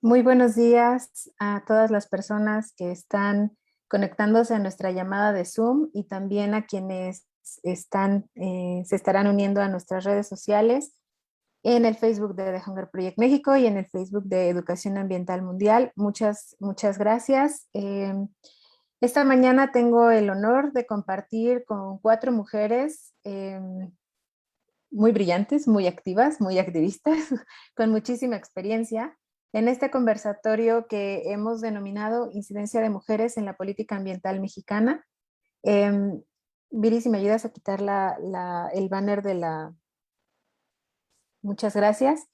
Muy buenos días a todas las personas que están conectándose a nuestra llamada de Zoom y también a quienes se estarán uniendo a nuestras redes sociales en el Facebook de The Hunger Project México y en el Facebook de Educación Ambiental Mundial. Muchas gracias. Esta mañana tengo el honor de compartir con 4 mujeres muy brillantes, muy activas, muy activistas, con muchísima experiencia en este conversatorio que hemos denominado Incidencia de Mujeres en la Política Ambiental Mexicana. Viri, si me ayudas a quitar el banner de la... Muchas gracias.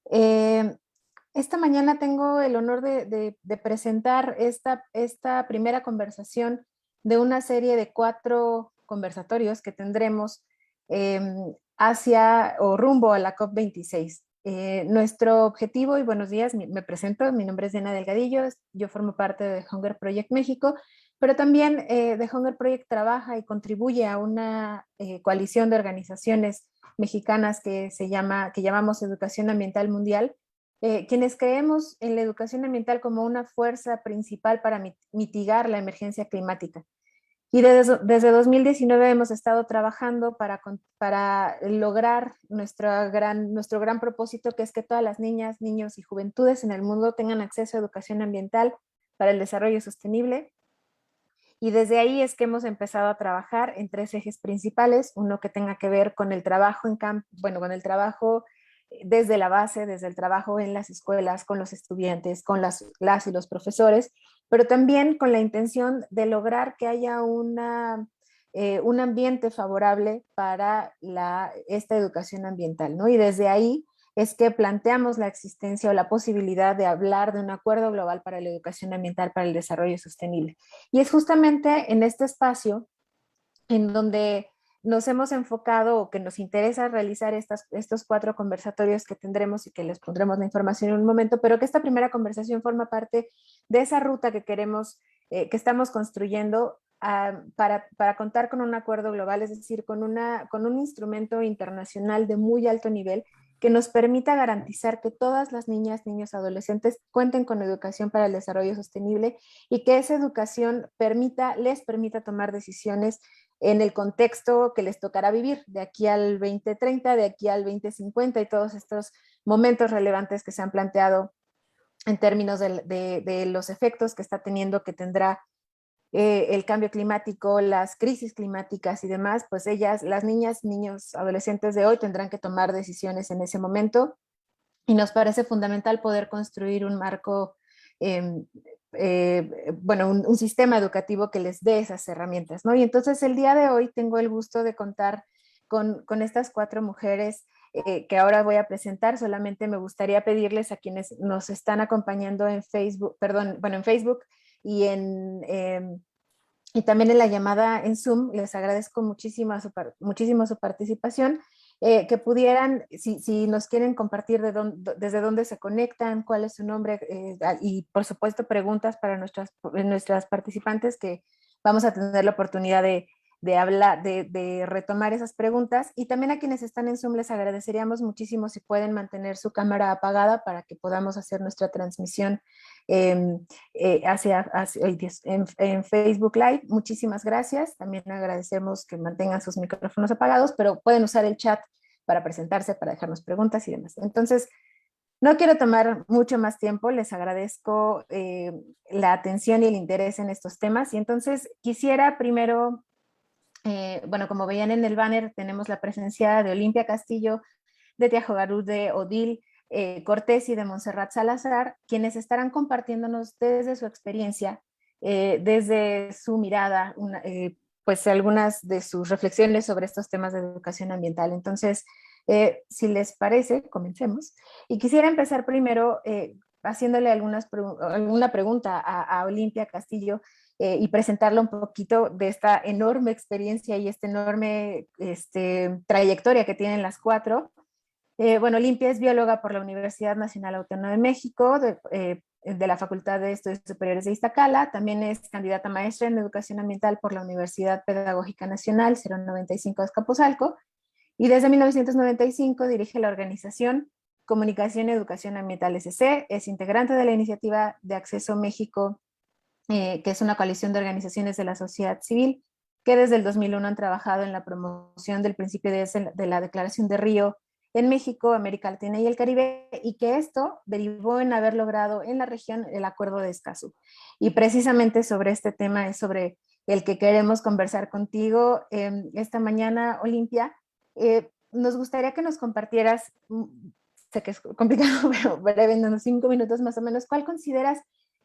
Esta mañana tengo el honor de presentar esta primera conversación de una serie de 4 conversatorios que tendremos hacia o rumbo a la COP26. Nuestro objetivo, y buenos días, me presento, mi nombre es Diana Delgadillo, yo formo parte de Hunger Project México, pero también The Hunger Project trabaja y contribuye a una coalición de organizaciones mexicanas que llamamos Educación Ambiental Mundial, quienes creemos en la educación ambiental como una fuerza principal para mitigar la emergencia climática. Y desde 2019 hemos estado trabajando para lograr nuestro gran propósito, que es que todas las niñas, niños y juventudes en el mundo tengan acceso a educación ambiental para el desarrollo sostenible. Y desde ahí es que hemos empezado a trabajar en 3 ejes principales, uno que tenga que ver con el trabajo en campo, con el trabajo desde la base, desde el trabajo en las escuelas, con los estudiantes, con las y los profesores, pero también con la intención de lograr que haya un ambiente favorable para esta educación ambiental, ¿no? Y desde ahí es que planteamos la existencia o la posibilidad de hablar de un acuerdo global para la educación ambiental para el desarrollo sostenible. Y es justamente en este espacio en donde nos hemos enfocado o que nos interesa realizar estos 4 conversatorios que tendremos y que les pondremos la información en un momento, pero que esta primera conversación forma parte de esa ruta que queremos, que estamos construyendo para contar con un acuerdo global, es decir, con un instrumento internacional de muy alto nivel que nos permita garantizar que todas las niñas, niños, adolescentes cuenten con educación para el desarrollo sostenible y que esa educación les permita tomar decisiones en el contexto que les tocará vivir de aquí al 2030, de aquí al 2050 y todos estos momentos relevantes que se han planteado en términos de los efectos que está teniendo, que tendrá el cambio climático, las crisis climáticas y demás, pues las niñas, niños, adolescentes de hoy tendrán que tomar decisiones en ese momento y nos parece fundamental poder construir un marco, un sistema educativo que les dé esas herramientas, ¿no? Y entonces el día de hoy tengo el gusto de contar con estas 4 mujeres que ahora voy a presentar. Solamente me gustaría pedirles a quienes nos están acompañando en Facebook, en Facebook y y también en la llamada en Zoom, les agradezco muchísimo su participación, que pudieran, si nos quieren compartir desde dónde se conectan, cuál es su nombre, y por supuesto preguntas para nuestras participantes, que vamos a tener la oportunidad de hablar, de retomar esas preguntas. Y también a quienes están en Zoom les agradeceríamos muchísimo si pueden mantener su cámara apagada para que podamos hacer nuestra transmisión en Facebook Live. Muchísimas gracias. También agradecemos que mantengan sus micrófonos apagados, pero pueden usar el chat para presentarse, para dejarnos preguntas y demás. Entonces, no quiero tomar mucho más tiempo, les agradezco la atención y el interés en estos temas. Y entonces quisiera primero, como veían en el banner, tenemos la presencia de Olimpia Castillo, de Tiago Garú, de Odil Cortés y de Montserrat Salazar, quienes estarán compartiéndonos desde su experiencia, desde su mirada, pues algunas de sus reflexiones sobre estos temas de educación ambiental. Entonces, si les parece, comencemos. Y quisiera empezar primero haciéndole alguna pregunta a Olimpia Castillo, y presentarla un poquito de esta enorme experiencia y esta enorme trayectoria que tienen las 4. Olimpia es bióloga por la Universidad Nacional Autónoma de México, de la Facultad de Estudios Superiores de Iztacala. También es candidata maestra en Educación Ambiental por la Universidad Pedagógica Nacional 095 de Azcapotzalco. Y desde 1995 dirige la organización Comunicación y Educación Ambiental SC, es integrante de la Iniciativa de Acceso México, que es una coalición de organizaciones de la sociedad civil, que desde el 2001 han trabajado en la promoción del principio de la Declaración de Río en México, América Latina y el Caribe, y que esto derivó en haber logrado en la región el Acuerdo de Escazú. Y precisamente sobre este tema es sobre el que queremos conversar contigo esta mañana, Olimpia. Nos gustaría que nos compartieras, sé que es complicado, pero breve, en unos 5 minutos más o menos, ¿cuál consideras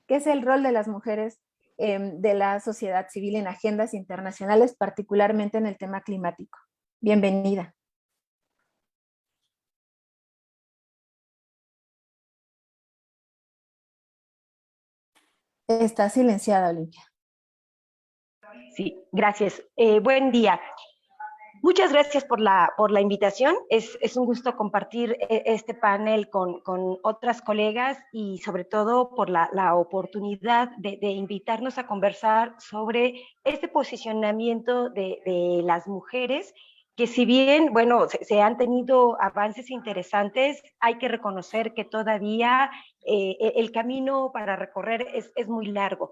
que es el rol de las mujeres de la sociedad civil en agendas internacionales, particularmente en el tema climático? Bienvenida. Está silenciada, Olimpia. Sí, gracias. Buen día. Muchas gracias por la invitación. Es un gusto compartir este panel con otras colegas y sobre todo por la oportunidad de invitarnos a conversar sobre este posicionamiento de las mujeres, que si bien, bueno, se han tenido avances interesantes, hay que reconocer que todavía el camino para recorrer es muy largo.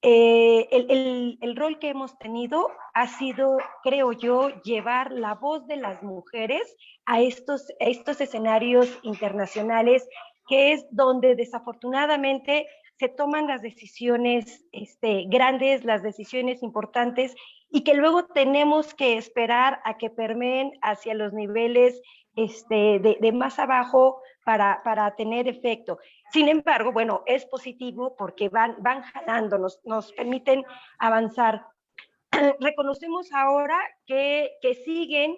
El rol que hemos tenido ha sido, creo yo, llevar la voz de las mujeres a estos escenarios internacionales, que es donde desafortunadamente se toman las decisiones grandes, las decisiones importantes, y que luego tenemos que esperar a que permeen hacia los niveles de más abajo para tener efecto. Sin embargo, bueno, es positivo porque van jalando, nos permiten avanzar. Reconocemos ahora que siguen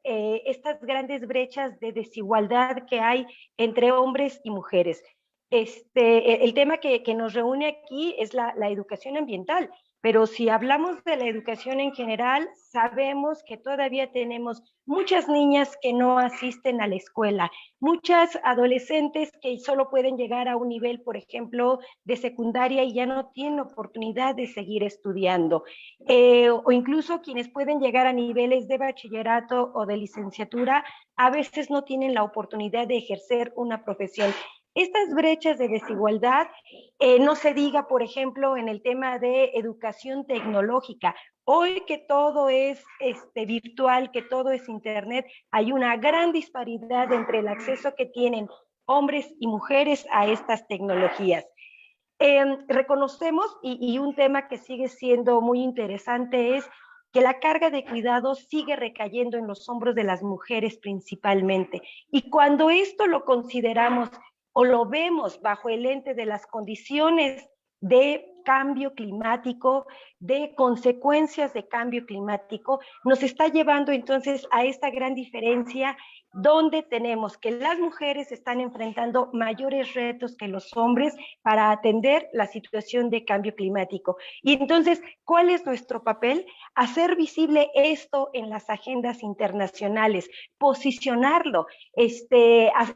estas grandes brechas de desigualdad que hay entre hombres y mujeres. El tema que nos reúne aquí es la educación ambiental, pero si hablamos de la educación en general, sabemos que todavía tenemos muchas niñas que no asisten a la escuela, muchas adolescentes que solo pueden llegar a un nivel, por ejemplo, de secundaria y ya no tienen oportunidad de seguir estudiando, o incluso quienes pueden llegar a niveles de bachillerato o de licenciatura, a veces no tienen la oportunidad de ejercer una profesión. Estas brechas de desigualdad, no se diga, por ejemplo, en el tema de educación tecnológica. Hoy que todo es virtual, que todo es internet, hay una gran disparidad entre el acceso que tienen hombres y mujeres a estas tecnologías. Reconocemos, y un tema que sigue siendo muy interesante es que la carga de cuidados sigue recayendo en los hombros de las mujeres principalmente. Y cuando esto lo consideramos o lo vemos bajo el lente de las condiciones de cambio climático, de consecuencias de cambio climático, nos está llevando entonces a esta gran diferencia donde tenemos que las mujeres están enfrentando mayores retos que los hombres para atender la situación de cambio climático. Y entonces, ¿cuál es nuestro papel? Hacer visible esto en las agendas internacionales, posicionarlo,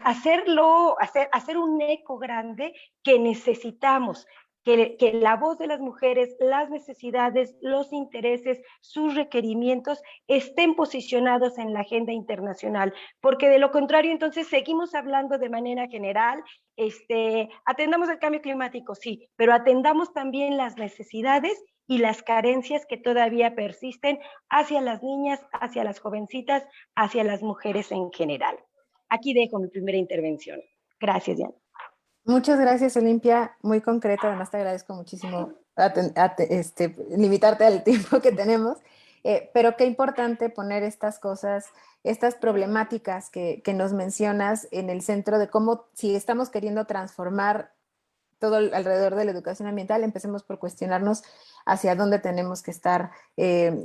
hacer un eco grande que necesitamos. Que la voz de las mujeres, las necesidades, los intereses, sus requerimientos estén posicionados en la agenda internacional, porque de lo contrario entonces seguimos hablando de manera general, atendamos el cambio climático, sí, pero atendamos también las necesidades y las carencias que todavía persisten hacia las niñas, hacia las jovencitas, hacia las mujeres en general. Aquí dejo mi primera intervención. Gracias, Diana. Muchas gracias, Olimpia, muy concreto, además te agradezco muchísimo limitarte al tiempo que tenemos, pero qué importante poner estas cosas, estas problemáticas que nos mencionas en el centro de cómo, si estamos queriendo transformar todo alrededor de la educación ambiental, empecemos por cuestionarnos hacia dónde tenemos que estar,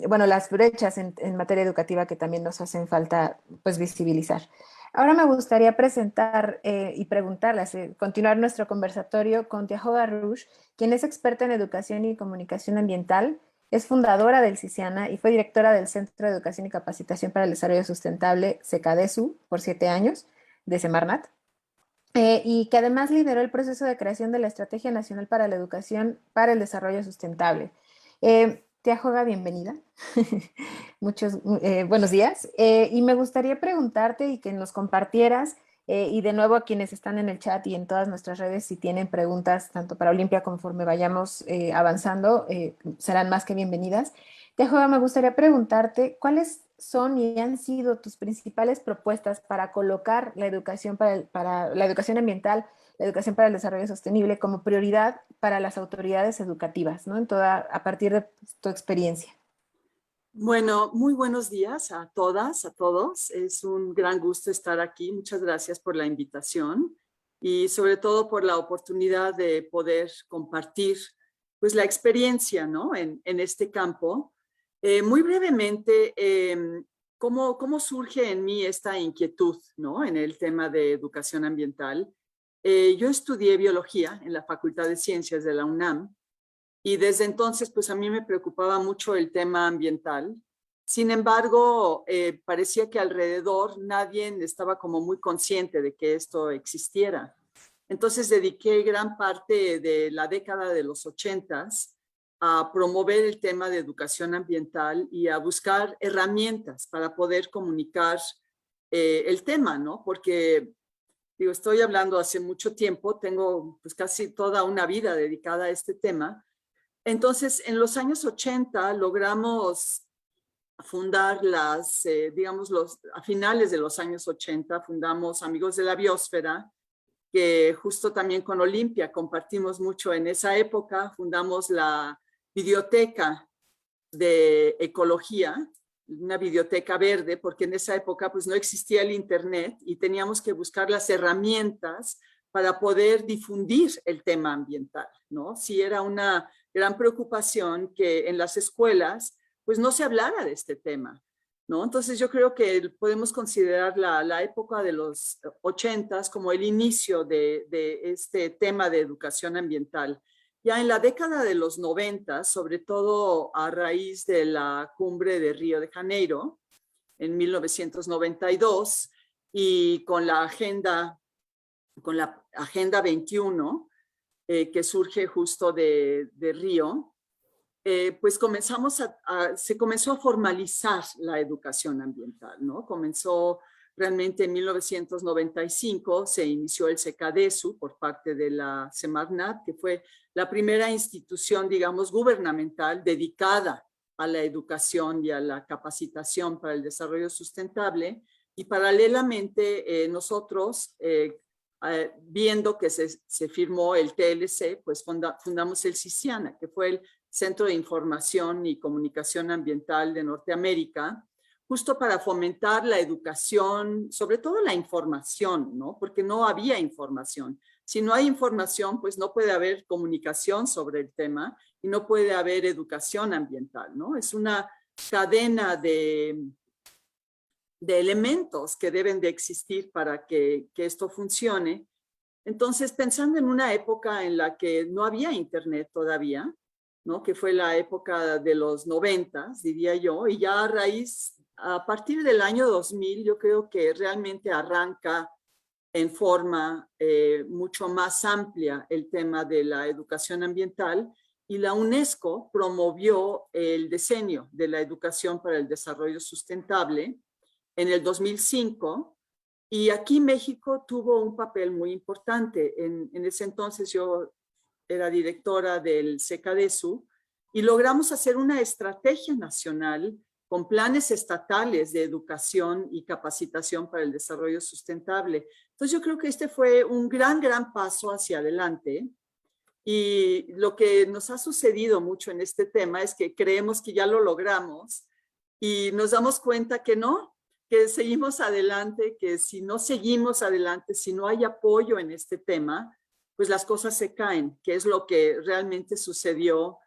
bueno, las brechas en materia educativa que también nos hacen falta, pues, visibilizar. Ahora me gustaría presentar y preguntarles, continuar nuestro conversatorio con Tiahoga Rush, quien es experta en educación y comunicación ambiental, es fundadora del CICIANA y fue directora del Centro de Educación y Capacitación para el Desarrollo Sustentable, CECADESU, por 7 años, de Semarnat, y que además lideró el proceso de creación de la Estrategia Nacional para la Educación para el Desarrollo Sustentable. Tiahoga, bienvenida. Muchos buenos días. Y me gustaría preguntarte y que nos compartieras Y de nuevo a quienes están en el chat y en todas nuestras redes, si tienen preguntas tanto para Olimpia conforme vayamos avanzando, serán más que bienvenidas. Tejo, me gustaría preguntarte, ¿cuáles son y han sido tus principales propuestas para colocar la educación para la educación ambiental, la educación para el desarrollo sostenible como prioridad para las autoridades educativas, ¿no? A partir de tu experiencia. Bueno, muy buenos días a todas, a todos. Es un gran gusto estar aquí. Muchas gracias por la invitación y sobre todo por la oportunidad de poder compartir pues la experiencia, ¿no? en este campo. Muy brevemente, ¿cómo surge en mí esta inquietud, ¿no? En el tema de educación ambiental? Yo estudié biología en la Facultad de Ciencias de la UNAM. Y desde entonces, pues a mí me preocupaba mucho el tema ambiental. Sin embargo, parecía que alrededor nadie estaba como muy consciente de que esto existiera. Entonces dediqué gran parte de la década de los 80s a promover el tema de educación ambiental y a buscar herramientas para poder comunicar el tema, ¿no? Porque digo, estoy hablando hace mucho tiempo, tengo pues casi toda una vida dedicada a este tema. Entonces, en los años 80 logramos fundar a finales de los años 80, fundamos Amigos de la Biosfera, que justo también con Olimpia compartimos mucho en esa época, fundamos la Biblioteca de Ecología, una biblioteca verde, porque en esa época pues no existía el internet y teníamos que buscar las herramientas para poder difundir el tema ambiental, ¿no? Sí era una gran preocupación que en las escuelas pues no se hablara de este tema, ¿no? Entonces yo creo que podemos considerar la época de los 80s como el inicio de este tema de educación ambiental. Ya en la década de los 90, sobre todo a raíz de la cumbre de Río de Janeiro en 1992 y con la Agenda 21, que surge justo de Río, pues se comenzó a formalizar la educación ambiental, ¿no? Comenzó realmente en 1995, se inició el SECADESU por parte de la Semarnat, que fue la primera institución, digamos, gubernamental dedicada a la educación y a la capacitación para el desarrollo sustentable. Y paralelamente nosotros, viendo que se firmó el TLC, pues fundamos el CICIANA, que fue el Centro de Información y Comunicación Ambiental de Norteamérica, justo para fomentar la educación, sobre todo la información, ¿no? Porque no había información. Si no hay información, pues no puede haber comunicación sobre el tema y no puede haber educación ambiental, ¿no? Es una cadena de elementos que deben de existir para que esto funcione. Entonces, pensando en una época en la que no había internet todavía, ¿no? Que fue la época de los 90, diría yo, y ya a partir del año 2000, yo creo que realmente arranca en forma mucho más amplia el tema de la educación ambiental, y la UNESCO promovió el Decenio de la Educación para el Desarrollo Sustentable en el 2005, y aquí México tuvo un papel muy importante. En ese entonces yo era directora del SECADESU y logramos hacer una estrategia nacional con planes estatales de educación y capacitación para el desarrollo sustentable. Entonces yo creo que este fue un gran paso hacia adelante, y lo que nos ha sucedido mucho en este tema es que creemos que ya lo logramos y nos damos cuenta que no, que seguimos adelante, que si no seguimos adelante, si no hay apoyo en este tema, pues las cosas se caen, que es lo que realmente sucedió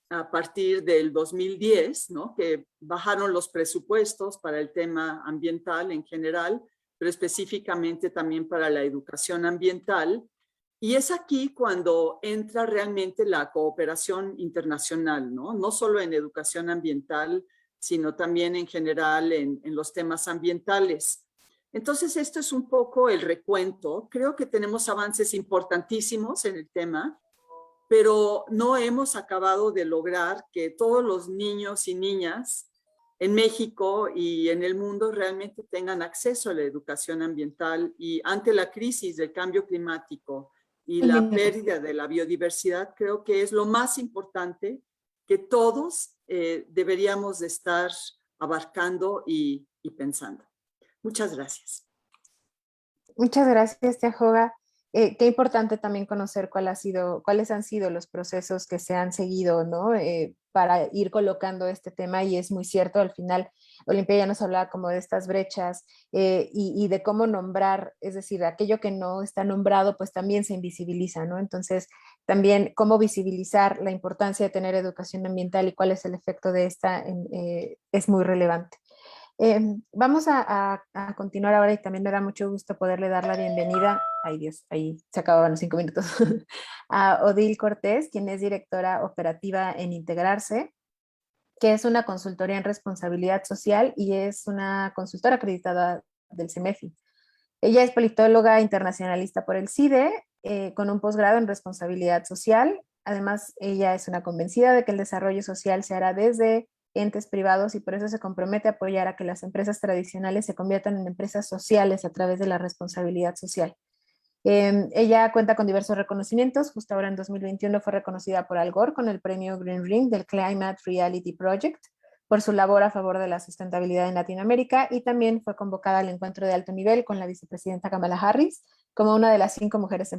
a partir del 2010, ¿no? Que bajaron los presupuestos para el tema ambiental en general, pero específicamente también para la educación ambiental. Y es aquí cuando entra realmente la cooperación internacional, ¿no? No solo en educación ambiental, sino también en general en los temas ambientales. Entonces, esto es un poco el recuento. Creo que tenemos avances importantísimos en el tema, pero no hemos acabado de lograr que todos los niños y niñas en México y en el mundo realmente tengan acceso a la educación ambiental, y ante la crisis del cambio climático y Un la minuto. pérdida de la biodiversidad, creo que es lo más importante que todos deberíamos de estar abarcando y pensando. Muchas gracias. Muchas gracias, Tia Joga. Qué importante también conocer cuáles han sido los procesos que se han seguido, ¿no? Para ir colocando este tema, y es muy cierto, al final Olimpia ya nos hablaba como de estas brechas y de cómo nombrar, es decir, aquello que no está nombrado pues también se invisibiliza, ¿no? Entonces también cómo visibilizar la importancia de tener educación ambiental y cuál es el efecto de esta es muy relevante. Vamos a continuar ahora, y también me da mucho gusto poderle dar la bienvenida, ay Dios, ahí se acababan los 5 minutos, a Odile Cortés, quien es directora operativa en Integrarse, que es una consultoría en responsabilidad social y es una consultora acreditada del CEMEFI. Ella es politóloga internacionalista por el CIDE, con un posgrado en responsabilidad social. Además, ella es una convencida de que el desarrollo social se hará desde entes privados, y por eso se compromete a apoyar a que las empresas tradicionales se conviertan en empresas sociales a través de la responsabilidad social. Ella cuenta con diversos reconocimientos. Justo ahora en 2021 fue reconocida por Al Gore con el premio Green Ring del Climate Reality Project por su labor a favor de la sustentabilidad en Latinoamérica, y también fue convocada al encuentro de alto nivel con la vicepresidenta Kamala Harris como una de las 5 mujeres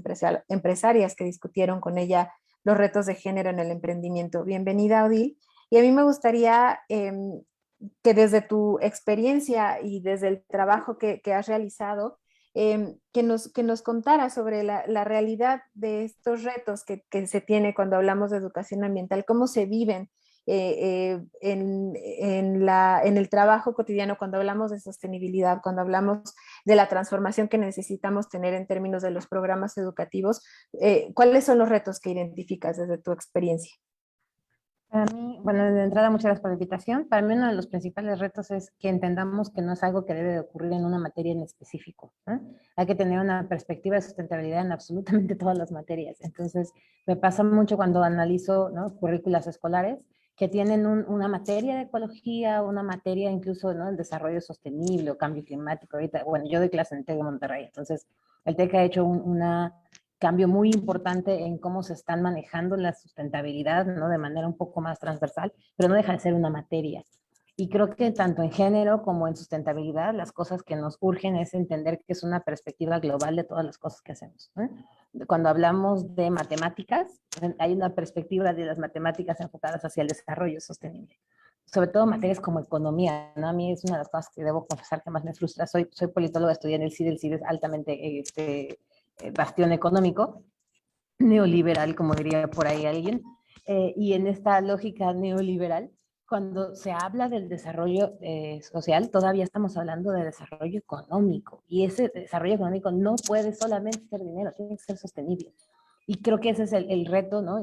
empresarias que discutieron con ella los retos de género en el emprendimiento. Bienvenida, Odile. Y a mí me gustaría que desde tu experiencia y desde el trabajo que has realizado, que nos contara sobre la realidad de estos retos que se tiene cuando hablamos de educación ambiental, cómo se viven en el trabajo cotidiano, cuando hablamos de sostenibilidad, cuando hablamos de la transformación que necesitamos tener en términos de los programas educativos. ¿Cuáles son los retos que identificas desde tu experiencia? Para mí, bueno, de entrada, muchas gracias por la invitación. Para mí uno de los principales retos es que entendamos que no es algo que debe de ocurrir en una materia en específico, ¿no? Hay que tener una perspectiva de sustentabilidad en absolutamente todas las materias. Entonces, me pasa mucho cuando analizo, ¿no?, currículas escolares que tienen una materia de ecología, una materia incluso, ¿no?, el desarrollo sostenible o cambio climático. Ahorita, bueno, yo doy clase en el TEC de Monterrey, entonces el TEC ha hecho una cambio muy importante en cómo se están manejando la sustentabilidad, ¿no?, de manera un poco más transversal, pero no deja de ser una materia. Y creo que tanto en género como en sustentabilidad, las cosas que nos urgen es entender que es una perspectiva global de todas las cosas que hacemos, ¿eh? Cuando hablamos de matemáticas, hay una perspectiva de las matemáticas enfocadas hacia el desarrollo sostenible. Sobre todo materias como economía, ¿no? A mí es una de las cosas que debo confesar que más me frustra. Soy politóloga, estudié en el CIDE es altamente bastión económico, neoliberal, como diría por ahí alguien, y en esta lógica neoliberal, cuando se habla del desarrollo social, todavía estamos hablando de desarrollo económico, y ese desarrollo económico no puede solamente ser dinero, tiene que ser sostenible. Y creo que ese es el reto, ¿no?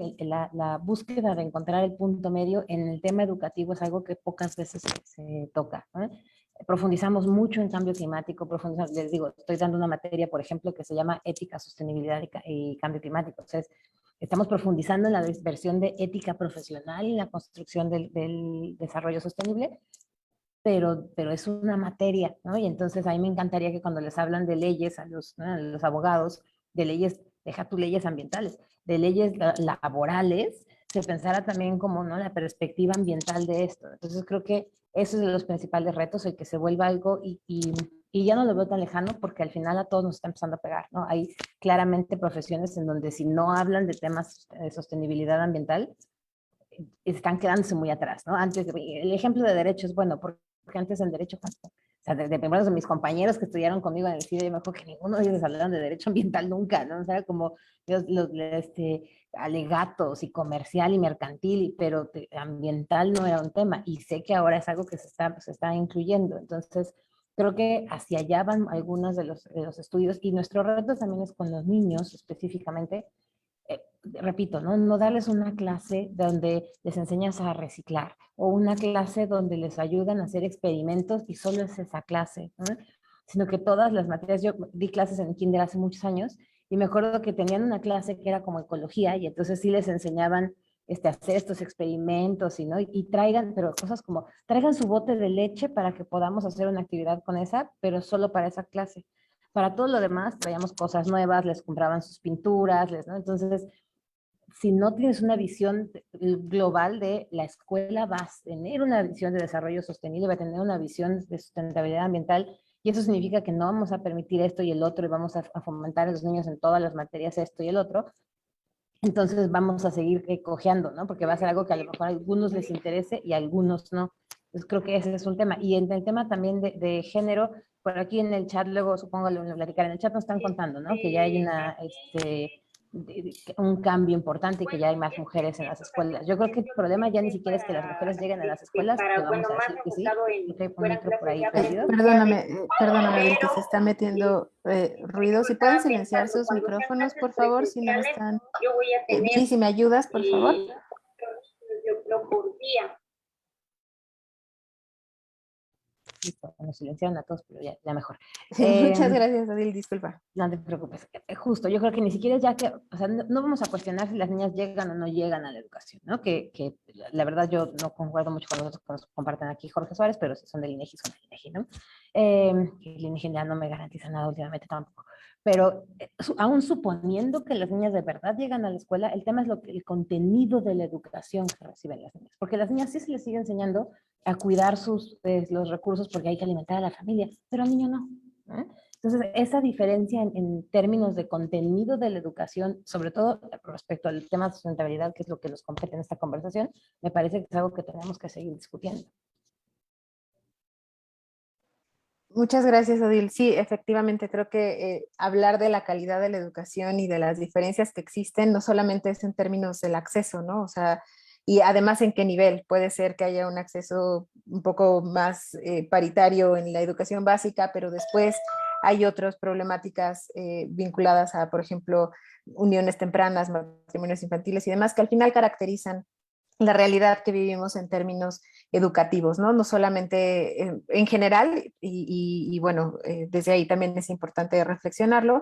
La búsqueda de encontrar el punto medio en el tema educativo es algo que pocas veces se toca, ¿no? Profundizamos mucho en cambio climático, les digo, estoy dando una materia, por ejemplo, que se llama ética, sostenibilidad y cambio climático. Entonces, estamos profundizando en la versión de ética profesional y la construcción del desarrollo sostenible, pero es una materia, ¿no? Y entonces a mí me encantaría que cuando les hablan de leyes ¿no?, a los abogados, de leyes, deja tus leyes ambientales, de leyes laborales, se pensara también como, ¿no?, la perspectiva ambiental de esto. Entonces creo que eso es de los principales retos, el que se vuelva algo y ya no lo veo tan lejano, porque al final a todos nos está empezando a pegar, ¿no? Hay claramente profesiones en donde si no hablan de temas de sostenibilidad ambiental, están quedándose muy atrás, ¿no? Antes, el ejemplo de derechos, bueno, porque antes en derecho, o sea, de primeros de mis compañeros que estudiaron conmigo en el CIDE, yo me acuerdo que ninguno de ellos hablaron de derecho ambiental nunca, ¿no? O sea, como los alegatos y comercial y mercantil, pero ambiental no era un tema, y sé que ahora es algo que se está incluyendo. Entonces, creo que hacia allá van algunos de los estudios, y nuestro reto también es con los niños específicamente. Repito, ¿no? Darles una clase donde les enseñas a reciclar, o una clase donde les ayudan a hacer experimentos y solo es esa clase, ¿no? Sino que todas las materias, yo di clases en kinder hace muchos años y me acuerdo que tenían una clase que era como ecología, y entonces sí les enseñaban hacer estos experimentos y, ¿no? y traigan, pero cosas como, traigan su bote de leche para que podamos hacer una actividad con esa, pero solo para esa clase. Para todo lo demás, traíamos cosas nuevas, les compraban sus pinturas, ¿no? Entonces, si no tienes una visión global de la escuela, vas a tener una visión de desarrollo sostenible, va a tener una visión de sustentabilidad ambiental, y eso significa que no vamos a permitir esto y el otro, y vamos a fomentar a los niños en todas las materias esto y el otro. Entonces vamos a seguir cojeando, ¿no? Porque va a ser algo que a lo mejor a algunos les interese y a algunos no. Entonces creo que ese es un tema. Y en el tema también de género, por aquí en el chat, luego supongo lo platicar, en el chat nos están contando, ¿no? Que ya hay un cambio importante y que ya hay más mujeres en las escuelas. Yo creo que el problema ya ni siquiera es que las mujeres lleguen a las escuelas, que vamos a decir que sí, porque hay un micro por ahí perdido. Perdóname, Adil, que se está metiendo ruido. Si pueden silenciar sus micrófonos, por favor, si no están... Sí, si me ayudas, por favor. Listo, nos silenciaron a todos, pero ya mejor. Muchas gracias, Adil, disculpa. No te preocupes. Justo, yo creo que ni siquiera es ya que, o sea, no vamos a cuestionar si las niñas llegan o no llegan a la educación, ¿no? Que la verdad yo no concuerdo mucho con los otros que nos comparten aquí Jorge Suárez, pero si son del INEGI, son del INEGI, ¿no? El INEGI ya no me garantiza nada últimamente tampoco. Pero aún suponiendo que las niñas de verdad llegan a la escuela, el tema es el contenido de la educación que reciben las niñas. Porque a las niñas sí se les sigue enseñando a cuidar los recursos porque hay que alimentar a la familia, pero al niño no. ¿Eh? Entonces, esa diferencia en términos de contenido de la educación, sobre todo respecto al tema de sustentabilidad, que es lo que nos compete en esta conversación, me parece que es algo que tenemos que seguir discutiendo. Muchas gracias, Odil. Sí, efectivamente, creo que hablar de la calidad de la educación y de las diferencias que existen no solamente es en términos del acceso, ¿no? O sea, y además en qué nivel. Puede ser que haya un acceso un poco más paritario en la educación básica, pero después hay otras problemáticas vinculadas a, por ejemplo, uniones tempranas, matrimonios infantiles y demás, que al final caracterizan la realidad que vivimos en términos educativos, ¿no? No solamente en general, y bueno, desde ahí también es importante reflexionarlo,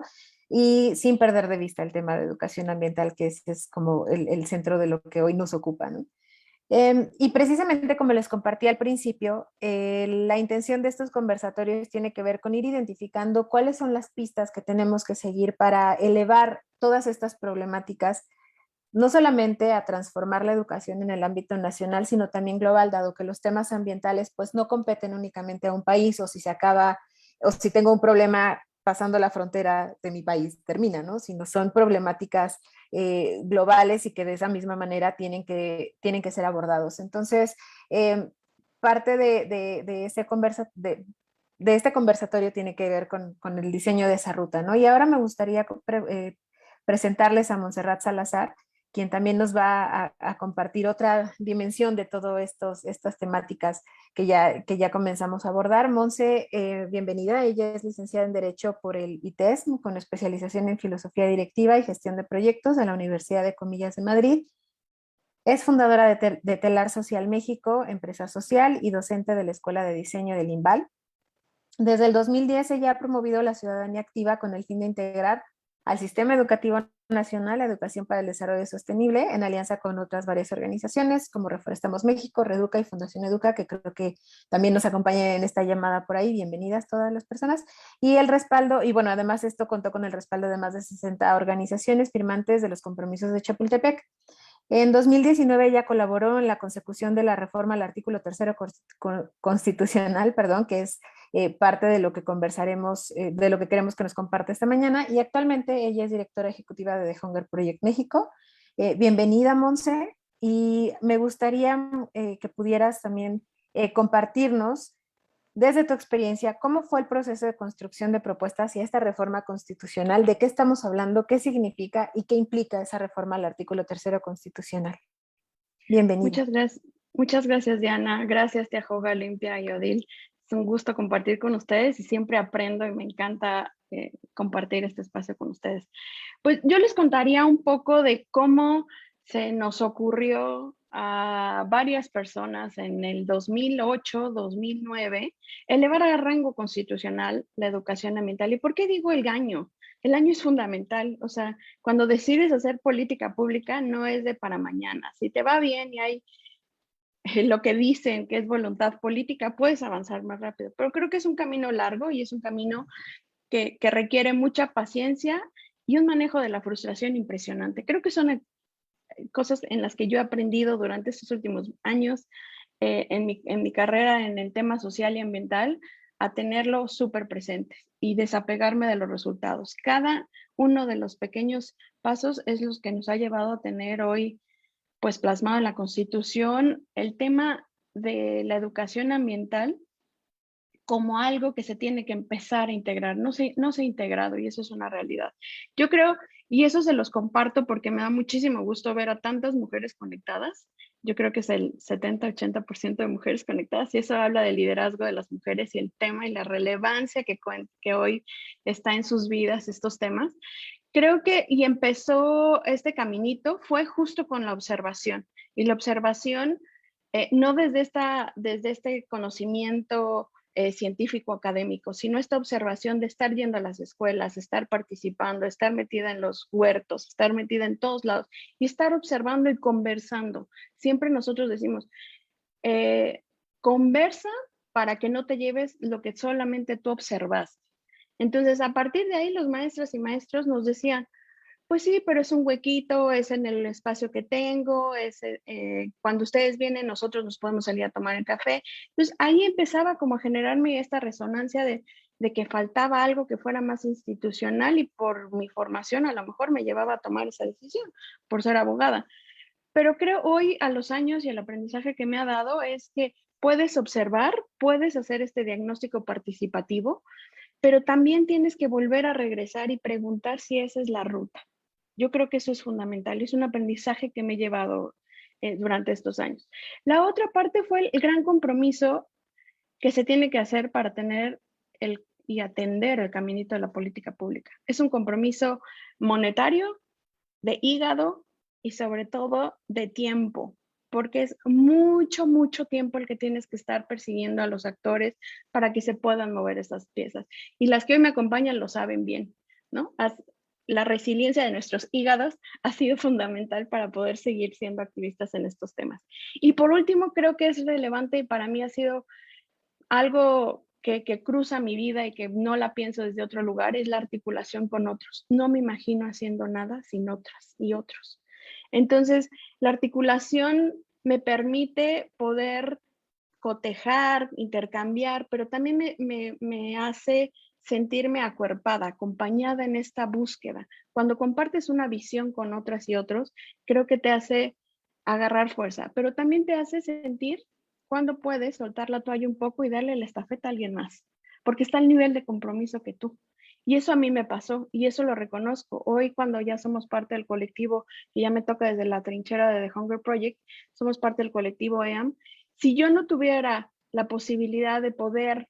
y sin perder de vista el tema de educación ambiental, que es como el centro de lo que hoy nos ocupa, ¿no? Y precisamente como les compartí al principio, la intención de estos conversatorios tiene que ver con ir identificando cuáles son las pistas que tenemos que seguir para elevar todas estas problemáticas, no solamente a transformar la educación en el ámbito nacional, sino también global, dado que los temas ambientales pues no competen únicamente a un país, o si se acaba, o si tengo un problema pasando la frontera de mi país, termina, ¿no? Sino son problemáticas globales y que de esa misma manera tienen que ser abordados. Entonces, parte de este conversatorio tiene que ver con el diseño de esa ruta, ¿no? Y ahora me gustaría presentarles a Montserrat Salazar, quien también nos va a compartir otra dimensión de todas estas temáticas que ya comenzamos a abordar. Monse, bienvenida. Ella es licenciada en Derecho por el ITESM, con especialización en Filosofía Directiva y Gestión de Proyectos de la Universidad de Comillas de Madrid. Es fundadora de Telar Social México, empresa social, y docente de la Escuela de Diseño del INVAL. Desde el 2010 ella ha promovido la ciudadanía activa con el fin de integrar al Sistema Educativo Nacional la educación para el desarrollo sostenible, en alianza con otras varias organizaciones como Reforestamos México, Reeduca y Fundación Educa, que creo que también nos acompañan en esta llamada por ahí. Bienvenidas todas las personas. Y el respaldo, y bueno, además esto contó con el respaldo de más de 60 organizaciones firmantes de los compromisos de Chapultepec. En 2019 ella colaboró en la consecución de la reforma al artículo 3º constitucional, perdón, que es parte de lo que conversaremos, de lo que queremos que nos comparte esta mañana, y actualmente ella es directora ejecutiva de The Hunger Project México. Bienvenida, Monse, y me gustaría que pudieras también compartirnos desde tu experiencia, ¿cómo fue el proceso de construcción de propuestas hacia esta reforma constitucional? ¿De qué estamos hablando? ¿Qué significa y qué implica esa reforma al artículo 3º constitucional? Bienvenida. Muchas gracias, Diana. Gracias, Tía Joga, Olimpia y Odil. Es un gusto compartir con ustedes y siempre aprendo y me encanta compartir este espacio con ustedes. Pues yo les contaría un poco de cómo se nos ocurrió a varias personas en el 2008, 2009, elevar a rango constitucional la educación ambiental. ¿Y por qué digo el año? El año es fundamental. O sea, cuando decides hacer política pública, no es de para mañana. Si te va bien y hay lo que dicen que es voluntad política, puedes avanzar más rápido. Pero creo que es un camino largo y es un camino que requiere mucha paciencia y un manejo de la frustración impresionante. Creo que son cosas en las que yo he aprendido durante estos últimos años en mi carrera en el tema social y ambiental, a tenerlo súper presente y desapegarme de los resultados. Cada uno de los pequeños pasos es los que nos ha llevado a tener hoy, pues plasmado en la Constitución, el tema de la educación ambiental como algo que se tiene que empezar a integrar. No se ha integrado y eso es una realidad. Yo creo, y eso se los comparto porque me da muchísimo gusto ver a tantas mujeres conectadas. Yo creo que es el 70-80% de mujeres conectadas y eso habla del liderazgo de las mujeres y el tema y la relevancia que hoy está en sus vidas estos temas. Creo que, y empezó este caminito, fue justo con la observación. Y la observación, no desde este conocimiento científico académico, sino esta observación de estar yendo a las escuelas, estar participando, estar metida en los huertos, estar metida en todos lados y estar observando y conversando. Siempre nosotros decimos, conversa para que no te lleves lo que solamente tú observaste. Entonces, a partir de ahí, los maestras y maestros nos decían, pues sí, pero es un huequito, es en el espacio que tengo, cuando ustedes vienen, nosotros nos podemos salir a tomar el café. Entonces, ahí empezaba como a generarme esta resonancia de que faltaba algo que fuera más institucional y por mi formación a lo mejor me llevaba a tomar esa decisión, por ser abogada. Pero creo hoy, a los años y el aprendizaje que me ha dado, es que puedes observar, puedes hacer este diagnóstico participativo, pero también tienes que volver a regresar y preguntar si esa es la ruta. Yo creo que eso es fundamental, es un aprendizaje que me he llevado durante estos años. La otra parte fue el gran compromiso que se tiene que hacer para tener y atender el caminito de la política pública. Es un compromiso monetario, de hígado y sobre todo de tiempo, porque es mucho, mucho tiempo el que tienes que estar persiguiendo a los actores para que se puedan mover esas piezas. Y las que hoy me acompañan lo saben bien, ¿no? La resiliencia de nuestros hígados ha sido fundamental para poder seguir siendo activistas en estos temas. Y por último, creo que es relevante y para mí ha sido algo que cruza mi vida y que no la pienso desde otro lugar, es la articulación con otros. No me imagino haciendo nada sin otras y otros. Entonces, la articulación me permite poder cotejar, intercambiar, pero también me hace sentirme acuerpada, acompañada en esta búsqueda. Cuando compartes una visión con otras y otros, creo que te hace agarrar fuerza, pero también te hace sentir cuando puedes soltar la toalla un poco y darle la estafeta a alguien más, porque está al nivel de compromiso que tú. Y eso a mí me pasó y eso lo reconozco. Hoy cuando ya somos parte del colectivo, y ya me toca desde la trinchera de The Hunger Project, somos parte del colectivo EAM. Si yo no tuviera la posibilidad de poder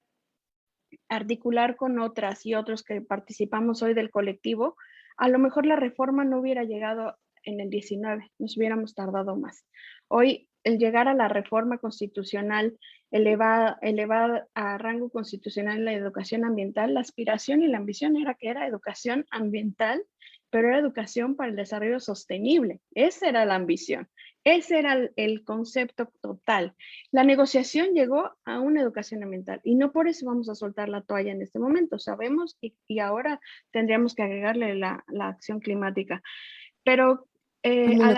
articular con otras y otros que participamos hoy del colectivo, a lo mejor la reforma no hubiera llegado en el 19, nos hubiéramos tardado más. Hoy, el llegar a la reforma constitucional, elevar a rango constitucional la educación ambiental, la aspiración y la ambición era que era educación ambiental, pero era educación para el desarrollo sostenible. Esa era la ambición. Ese era el concepto total. La negociación llegó a una educación ambiental y no por eso vamos a soltar la toalla en este momento. Sabemos y ahora tendríamos que agregarle la acción climática. Pero al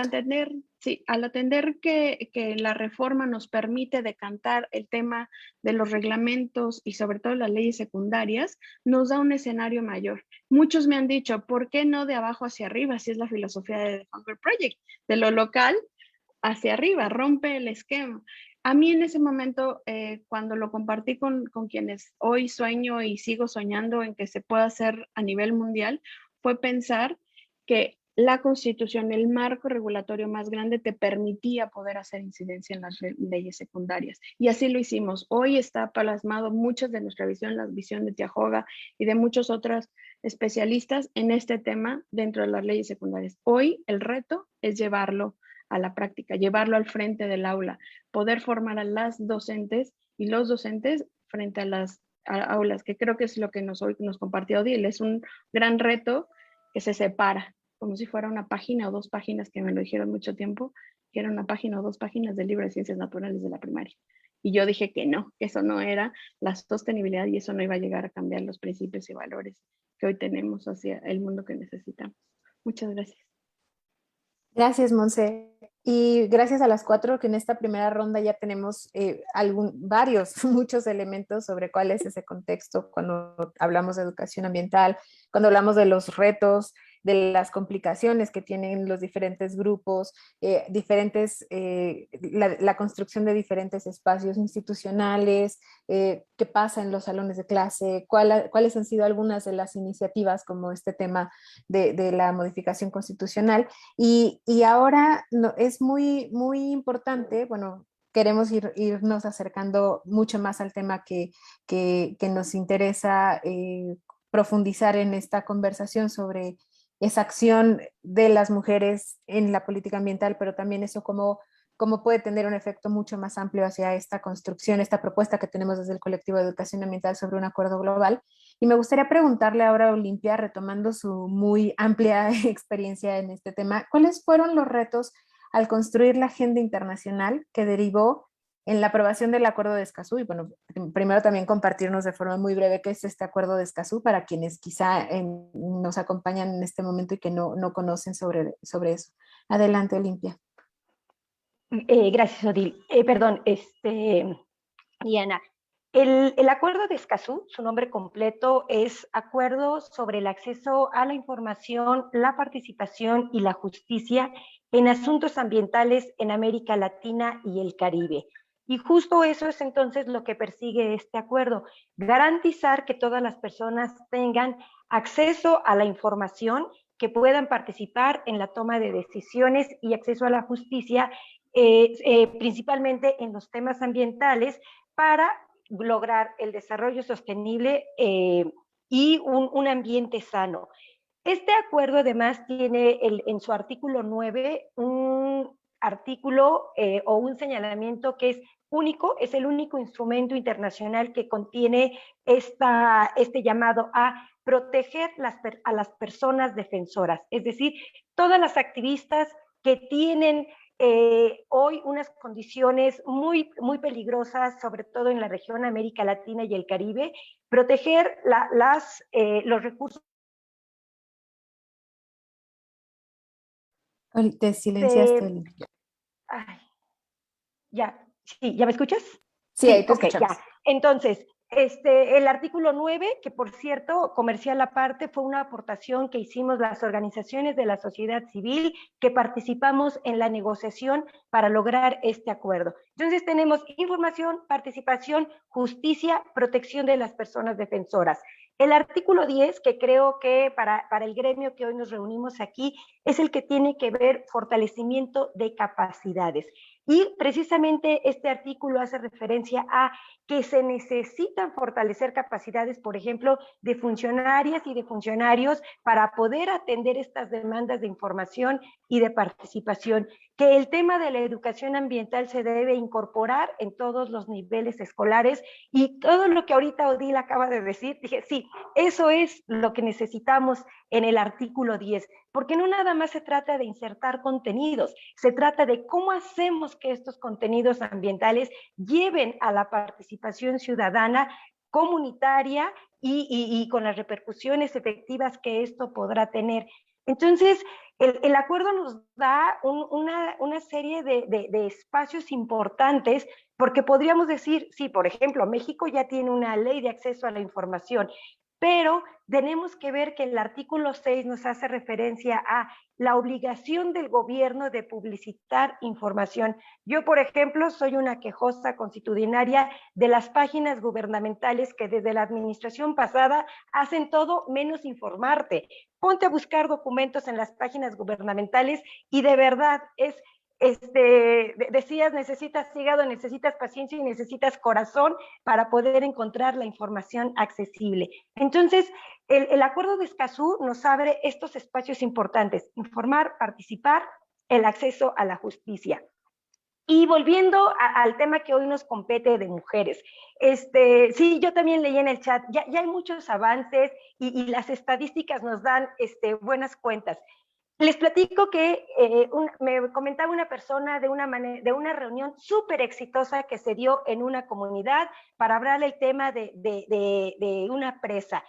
atender que la reforma nos permite decantar el tema de los reglamentos y sobre todo las leyes secundarias, nos da un escenario mayor. Muchos me han dicho, ¿por qué no de abajo hacia arriba? Si es la filosofía de The Hunger Project, de lo local hacia arriba, rompe el esquema. A mí en ese momento, cuando lo compartí con quienes hoy sueño y sigo soñando en que se pueda hacer a nivel mundial, fue pensar que la Constitución, el marco regulatorio más grande, te permitía poder hacer incidencia en las leyes secundarias. Y así lo hicimos. Hoy está plasmado muchas de nuestra visión, la visión de Tiajoga y de muchos otros especialistas en este tema dentro de las leyes secundarias. Hoy el reto es llevarlo a la práctica, llevarlo al frente del aula, poder formar a las docentes y los docentes frente a las aulas, que creo que es lo que nos compartió Odile. Es un gran reto que se separa, como si fuera una página o dos páginas, que me lo dijeron mucho tiempo, que era una página o dos páginas del libro de ciencias naturales de la primaria. Y yo dije que no, que eso no era la sostenibilidad y eso no iba a llegar a cambiar los principios y valores que hoy tenemos hacia el mundo que necesitamos. Muchas gracias. Gracias, Monse. Y gracias a las 4 que en esta primera ronda ya tenemos muchos elementos sobre cuál es ese contexto cuando hablamos de educación ambiental, cuando hablamos de los retos, de las complicaciones que tienen los diferentes grupos, la construcción de diferentes espacios institucionales, qué pasa en los salones de clase, cuáles han sido algunas de las iniciativas como este tema de la modificación constitucional. Y ahora es muy, muy importante, bueno, queremos irnos acercando mucho más al tema que nos interesa profundizar en esta conversación sobre esa acción de las mujeres en la política ambiental, pero también eso cómo puede tener un efecto mucho más amplio hacia esta construcción, esta propuesta que tenemos desde el colectivo de educación ambiental sobre un acuerdo global. Y me gustaría preguntarle ahora a Olimpia, retomando su muy amplia experiencia en este tema, ¿cuáles fueron los retos al construir la agenda internacional que derivó en la aprobación del Acuerdo de Escazú? Y bueno, primero también compartirnos de forma muy breve qué es este Acuerdo de Escazú para quienes quizá nos acompañan en este momento y que no conocen sobre eso. Adelante, Olimpia. Gracias, Odil. Diana. El Acuerdo de Escazú, su nombre completo es Acuerdo sobre el acceso a la información, la participación y la justicia en asuntos ambientales en América Latina y el Caribe. Y justo eso es entonces lo que persigue este acuerdo, garantizar que todas las personas tengan acceso a la información, que puedan participar en la toma de decisiones y acceso a la justicia, principalmente en los temas ambientales, para lograr el desarrollo sostenible y un ambiente sano. Este acuerdo además tiene en su artículo 9 un artículo o un señalamiento que es único, es el único instrumento internacional que contiene este llamado a proteger a las personas defensoras, es decir, todas las activistas que tienen hoy unas condiciones muy, muy peligrosas, sobre todo en la región América Latina y el Caribe, proteger los recursos. Te silenciaste. Ya, sí, ¿ya me escuchas? Sí, ahí te escuchamos. Ya. Entonces, el artículo 9, que por cierto, comercial aparte, fue una aportación que hicimos las organizaciones de la sociedad civil que participamos en la negociación para lograr este acuerdo. Entonces tenemos información, participación, justicia, protección de las personas defensoras. El artículo 10, que creo que para el gremio que hoy nos reunimos aquí, es el que tiene que ver fortalecimiento de capacidades. Y precisamente este artículo hace referencia a que se necesitan fortalecer capacidades, por ejemplo, de funcionarias y de funcionarios para poder atender estas demandas de información y de participación, que el tema de la educación ambiental se debe incorporar en todos los niveles escolares, y todo lo que ahorita Odile acaba de decir, dije, sí, eso es lo que necesitamos en el artículo 10, porque no nada más se trata de insertar contenidos, se trata de cómo hacemos que estos contenidos ambientales lleven a la participación ciudadana, comunitaria y con las repercusiones efectivas que esto podrá tener. Entonces, el acuerdo nos da una serie de espacios importantes, porque podríamos decir, sí, por ejemplo, México ya tiene una ley de acceso a la información, pero tenemos que ver que el artículo 6 nos hace referencia a la obligación del gobierno de publicitar información. Yo, por ejemplo, soy una quejosa constitucionaria de las páginas gubernamentales que desde la administración pasada hacen todo menos informarte. Ponte a buscar documentos en las páginas gubernamentales y de verdad decías, necesitas hígado, necesitas paciencia y necesitas corazón para poder encontrar la información accesible. Entonces, el Acuerdo de Escazú nos abre estos espacios importantes: informar, participar, el acceso a la justicia. Y volviendo al tema que hoy nos compete de mujeres, sí, yo también leí en el chat, ya hay muchos avances y las estadísticas nos dan buenas cuentas. Les platico que me comentaba una persona de una reunión súper exitosa que se dio en una comunidad para hablar el tema de una presa.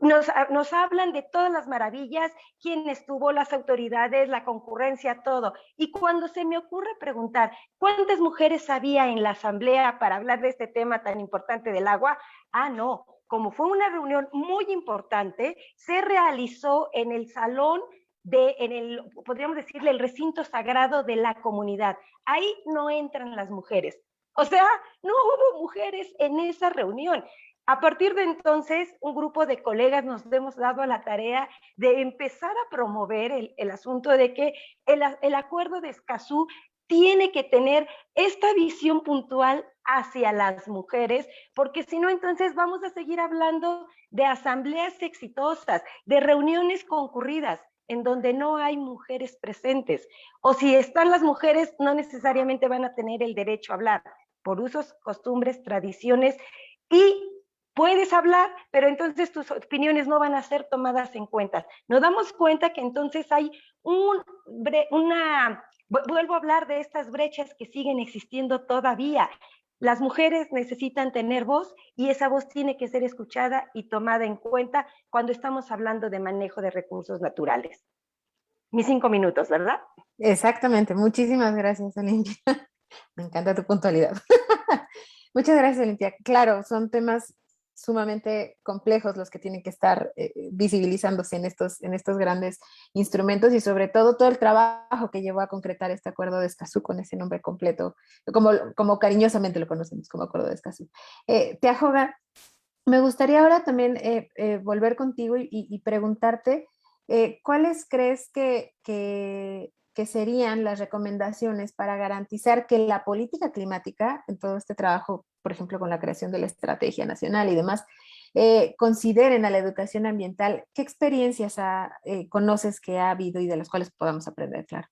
Nos hablan de todas las maravillas, quién estuvo, las autoridades, la concurrencia, todo. Y cuando se me ocurre preguntar cuántas mujeres había en la asamblea para hablar de este tema tan importante del agua, no, como fue una reunión muy importante, se realizó en el salón podríamos decirle, el recinto sagrado de la comunidad. Ahí no entran las mujeres. O sea, no hubo mujeres en esa reunión. A partir de entonces, un grupo de colegas nos hemos dado a la tarea de empezar a promover el asunto de que el acuerdo de Escazú tiene que tener esta visión puntual hacia las mujeres, porque si no, entonces vamos a seguir hablando de asambleas exitosas, de reuniones concurridas, en donde no hay mujeres presentes. O si están las mujeres, no necesariamente van a tener el derecho a hablar, por usos, costumbres, tradiciones, y puedes hablar, pero entonces tus opiniones no van a ser tomadas en cuenta. Nos damos cuenta que entonces hay vuelvo a hablar de estas brechas que siguen existiendo todavía. Las mujeres necesitan tener voz y esa voz tiene que ser escuchada y tomada en cuenta cuando estamos hablando de manejo de recursos naturales. Mis 5 minutos, ¿verdad? Exactamente. Muchísimas gracias, Olimpia. Me encanta tu puntualidad. Muchas gracias, Olimpia. Claro, son temas sumamente complejos los que tienen que estar visibilizándose en estos grandes instrumentos y sobre todo el trabajo que llevó a concretar este acuerdo de Escazú con ese nombre completo, como cariñosamente lo conocemos como acuerdo de Escazú. Teajoga, me gustaría ahora también volver contigo y preguntarte ¿cuáles crees que serían las recomendaciones para garantizar que la política climática, en todo este trabajo, por ejemplo, con la creación de la estrategia nacional y demás, consideren a la educación ambiental? ¿Qué experiencias conoces que ha habido y de las cuales podamos aprender, claro?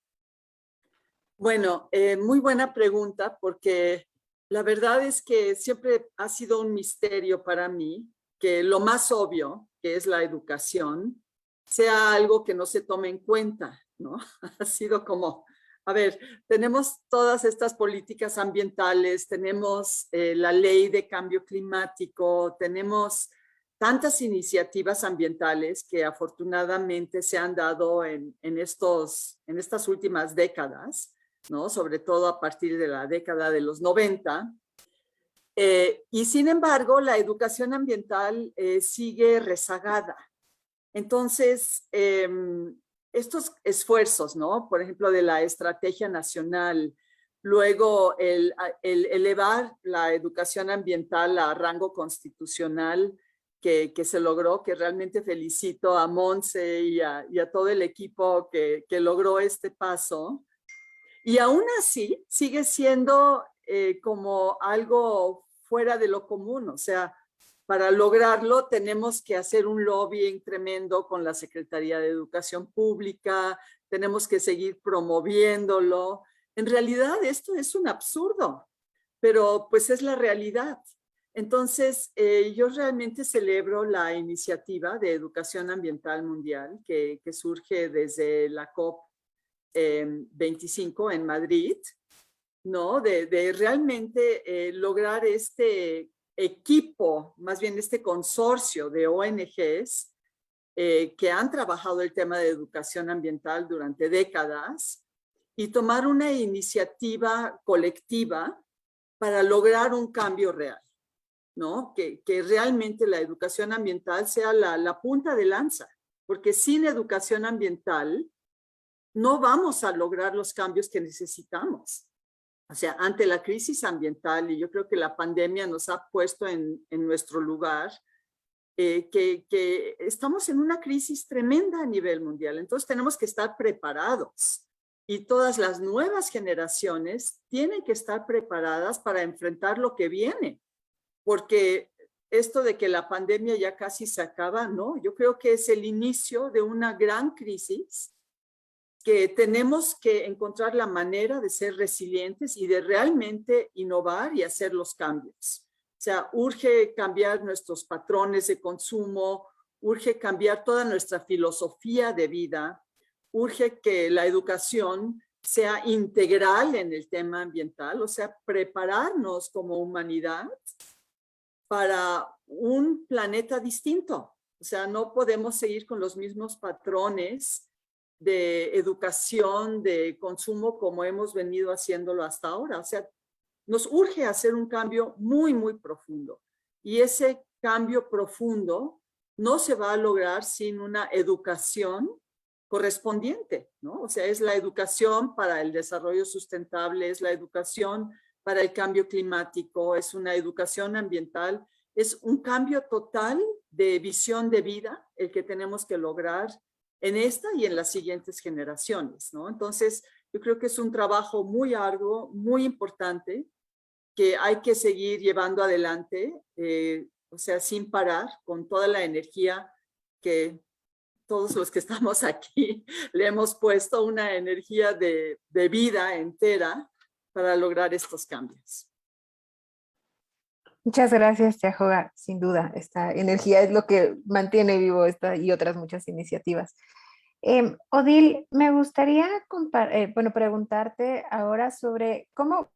Bueno, muy buena pregunta, porque la verdad es que siempre ha sido un misterio para mí que lo más obvio, que es la educación, sea algo que no se tome en cuenta, ¿no? Ha sido como, a ver, tenemos todas estas políticas ambientales, tenemos la ley de cambio climático, tenemos tantas iniciativas ambientales que afortunadamente se han dado en estas últimas décadas, ¿no? Sobre todo a partir de la década de los 90. Y sin embargo, la educación ambiental sigue rezagada. Entonces, estos esfuerzos, ¿no? Por ejemplo, de la estrategia nacional, luego el elevar la educación ambiental a rango constitucional que se logró, que realmente felicito a Monse y a todo el equipo que logró este paso. Y aún así sigue siendo como algo fuera de lo común, o sea, para lograrlo tenemos que hacer un lobbying tremendo con la Secretaría de Educación Pública, tenemos que seguir promoviéndolo. En realidad esto es un absurdo, pero pues es la realidad. Entonces, yo realmente celebro la iniciativa de educación ambiental mundial que surge desde la COP 25 en Madrid, ¿no? De realmente lograr este equipo, más bien este consorcio de ONGs que han trabajado el tema de educación ambiental durante décadas y tomar una iniciativa colectiva para lograr un cambio real, ¿no? Que realmente la educación ambiental sea la punta de lanza, porque sin educación ambiental no vamos a lograr los cambios que necesitamos. O sea, ante la crisis ambiental, y yo creo que la pandemia nos ha puesto en nuestro lugar, que estamos en una crisis tremenda a nivel mundial. Entonces tenemos que estar preparados. Y todas las nuevas generaciones tienen que estar preparadas para enfrentar lo que viene. Porque esto de que la pandemia ya casi se acaba, no, yo creo que es el inicio de una gran crisis que tenemos que encontrar la manera de ser resilientes y de realmente innovar y hacer los cambios. O sea, urge cambiar nuestros patrones de consumo, urge cambiar toda nuestra filosofía de vida, urge que la educación sea integral en el tema ambiental, o sea, prepararnos como humanidad para un planeta distinto. O sea, no podemos seguir con los mismos patrones de educación, de consumo, como hemos venido haciéndolo hasta ahora. O sea, nos urge hacer un cambio muy, muy profundo. Y ese cambio profundo no se va a lograr sin una educación correspondiente, ¿no? O sea, es la educación para el desarrollo sustentable, es la educación para el cambio climático, es una educación ambiental, es un cambio total de visión de vida el que tenemos que lograr en esta y en las siguientes generaciones, ¿no? Entonces, yo creo que es un trabajo muy arduo, muy importante, que hay que seguir llevando adelante, o sea, sin parar, con toda la energía que todos los que estamos aquí le hemos puesto, una energía de vida entera para lograr estos cambios. Muchas gracias, Tiajoga. Sin duda, esta energía es lo que mantiene vivo esta y otras muchas iniciativas. Odile, me gustaría preguntarte ahora sobre cómo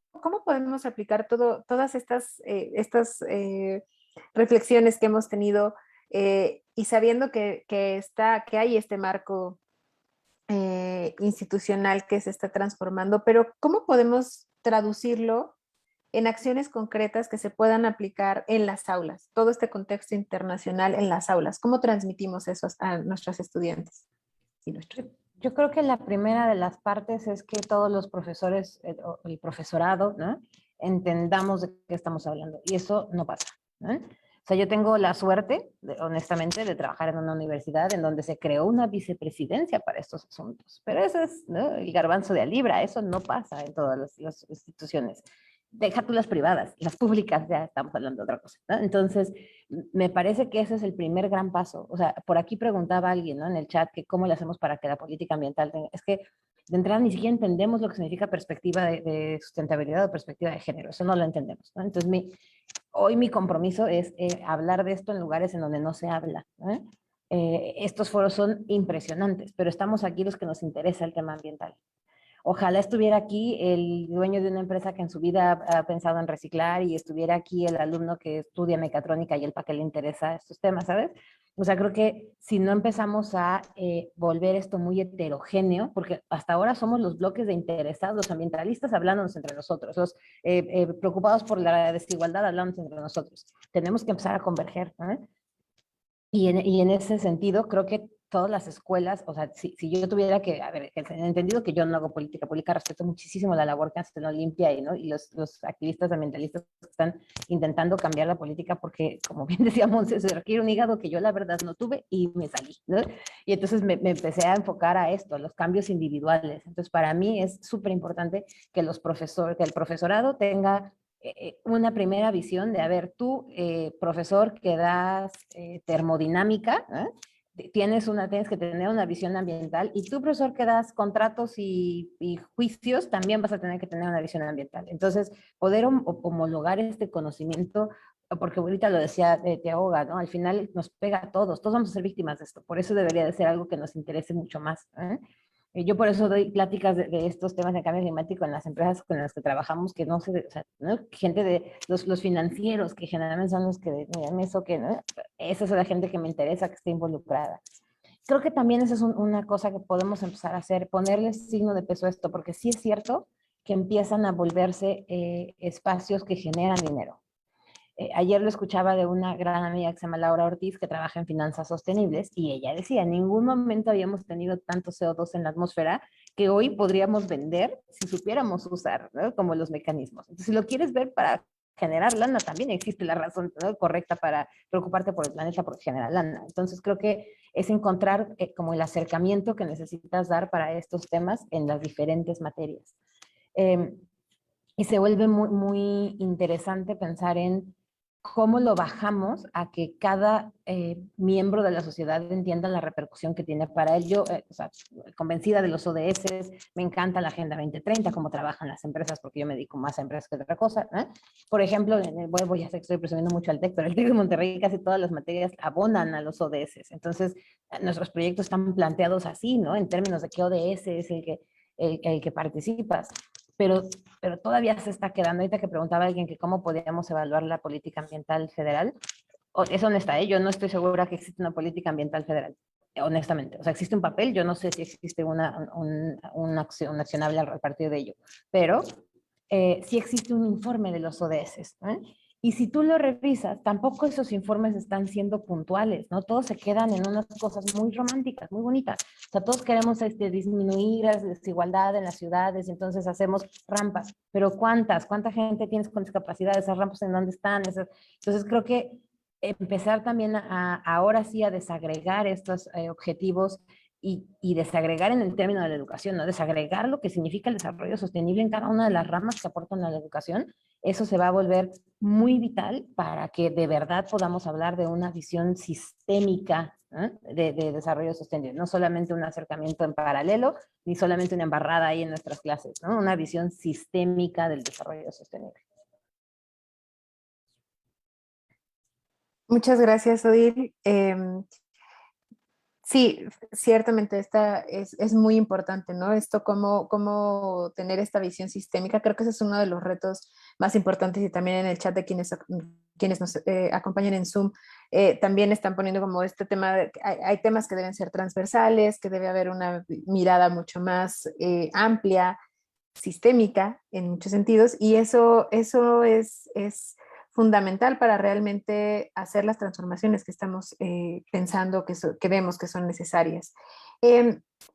podemos aplicar todas estas reflexiones que hemos tenido y sabiendo que hay este marco institucional que se está transformando, pero ¿cómo podemos traducirlo en acciones concretas que se puedan aplicar en las aulas? Todo este contexto internacional en las aulas. ¿Cómo transmitimos eso a nuestros estudiantes? Yo creo que la primera de las partes es que todos los profesores, el profesorado, ¿no?, entendamos de qué estamos hablando. Y eso no pasa, ¿no? O sea, yo tengo la suerte, honestamente, de trabajar en una universidad en donde se creó una vicepresidencia para estos asuntos. Pero eso es, ¿no?, el garbanzo de a libra. Eso no pasa en todas las instituciones. Deja tú las privadas, las públicas ya estamos hablando de otra cosa, ¿no? Entonces, me parece que ese es el primer gran paso. O sea, por aquí preguntaba alguien, ¿no?, en el chat, que cómo le hacemos para que la política ambiental tenga... Es que de entrada ni siquiera entendemos lo que significa perspectiva de sustentabilidad o perspectiva de género. Eso no lo entendemos, ¿no? Entonces, hoy mi compromiso es hablar de esto en lugares en donde no se habla, ¿no? Estos foros son impresionantes, pero estamos aquí los que nos interesa el tema ambiental. Ojalá estuviera aquí el dueño de una empresa que en su vida ha pensado en reciclar y estuviera aquí el alumno que estudia mecatrónica y el para qué le interesa estos temas, ¿sabes? O sea, creo que si no empezamos a volver esto muy heterogéneo, porque hasta ahora somos los bloques de interesados, los ambientalistas hablándonos entre nosotros, los preocupados por la desigualdad hablándonos entre nosotros. Tenemos que empezar a converger, ¿eh? Y en ese sentido, creo que todas las escuelas, o sea, si yo tuviera que, a ver, entendido que yo no hago política pública, respeto muchísimo la labor que hace en Olimpia y los activistas ambientalistas que están intentando cambiar la política, porque, como bien decía Monse, se requiere un hígado que yo la verdad no tuve y me salí, ¿no? Y entonces me empecé a enfocar a esto, a los cambios individuales. Entonces, para mí es súper importante que que el profesorado tenga una primera visión de, a ver, tú, profesor que das termodinámica, tienes que tener una visión ambiental, y tú, profesor que das contratos y juicios, también vas a tener que tener una visión ambiental. Entonces, poder homologar este conocimiento, porque ahorita lo decía Tiagoga, ¿no? Al final nos pega a todos vamos a ser víctimas de esto, por eso debería de ser algo que nos interese mucho más, ¿eh? Yo por eso doy pláticas de estos temas de cambio climático en las empresas con las que trabajamos, que no sé, o sea, ¿no?, gente de los financieros, que generalmente son los que, miren eso, que, ¿no?, esa es la gente que me interesa, que esté involucrada. Creo que también esa es una cosa que podemos empezar a hacer, ponerle signo de peso a esto, porque sí es cierto que empiezan a volverse espacios que generan dinero. Ayer lo escuchaba de una gran amiga que se llama Laura Ortiz, que trabaja en finanzas sostenibles, y ella decía, en ningún momento habíamos tenido tanto CO2 en la atmósfera que hoy podríamos vender si supiéramos usar, ¿no?, como los mecanismos. Entonces, si lo quieres ver para generar lana, también existe la razón, ¿no?, correcta para preocuparte por el planeta, porque genera lana. Entonces, creo que es encontrar como el acercamiento que necesitas dar para estos temas en las diferentes materias. Y se vuelve muy, muy interesante pensar en cómo lo bajamos a que cada miembro de la sociedad entienda la repercusión que tiene para él. Yo, o sea, convencida de los ODS, me encanta la Agenda 2030, cómo trabajan las empresas, porque yo me dedico más a empresas que a otra cosa, ¿eh? Por ejemplo, voy a sé que estoy presumiendo mucho al TEC, pero el TEC de Monterrey casi todas las materias abonan a los ODS. Entonces, nuestros proyectos están planteados así, ¿no? En términos de qué ODS es el que participas. Pero todavía se está quedando. Ahorita que preguntaba a alguien que cómo podíamos evaluar la política ambiental federal, es honesta, ¿eh? Yo no estoy segura que existe una política ambiental federal, honestamente. O sea, existe un papel, yo no sé si existe una accionable a partir de ello, pero sí existe un informe de los ODS, ¿eh? Y si tú lo revisas, tampoco esos informes están siendo puntuales, ¿no? Todos se quedan en unas cosas muy románticas, muy bonitas. O sea, todos queremos disminuir la desigualdad en las ciudades, entonces hacemos rampas. Pero ¿cuánta gente tienes con discapacidad? ¿Esas rampas en dónde están? Entonces creo que empezar también ahora sí a desagregar estos objetivos y desagregar en el término de la educación, ¿no? Desagregar lo que significa el desarrollo sostenible en cada una de las ramas que aportan a la educación. Eso se va a volver muy vital para que de verdad podamos hablar de una visión sistémica, ¿eh? de desarrollo sostenible, no solamente un acercamiento en paralelo, ni solamente una embarrada ahí en nuestras clases, ¿no? Una visión sistémica del desarrollo sostenible. Muchas gracias, Odil. Sí, ciertamente esta es muy importante, ¿no? Esto, cómo tener esta visión sistémica, creo que ese es uno de los retos más importantes y también en el chat de quienes nos acompañan en Zoom, también están poniendo como este tema, hay temas que deben ser transversales, que debe haber una mirada mucho más amplia, sistémica en muchos sentidos, y eso es fundamental para realmente hacer las transformaciones que estamos pensando que vemos que son necesarias.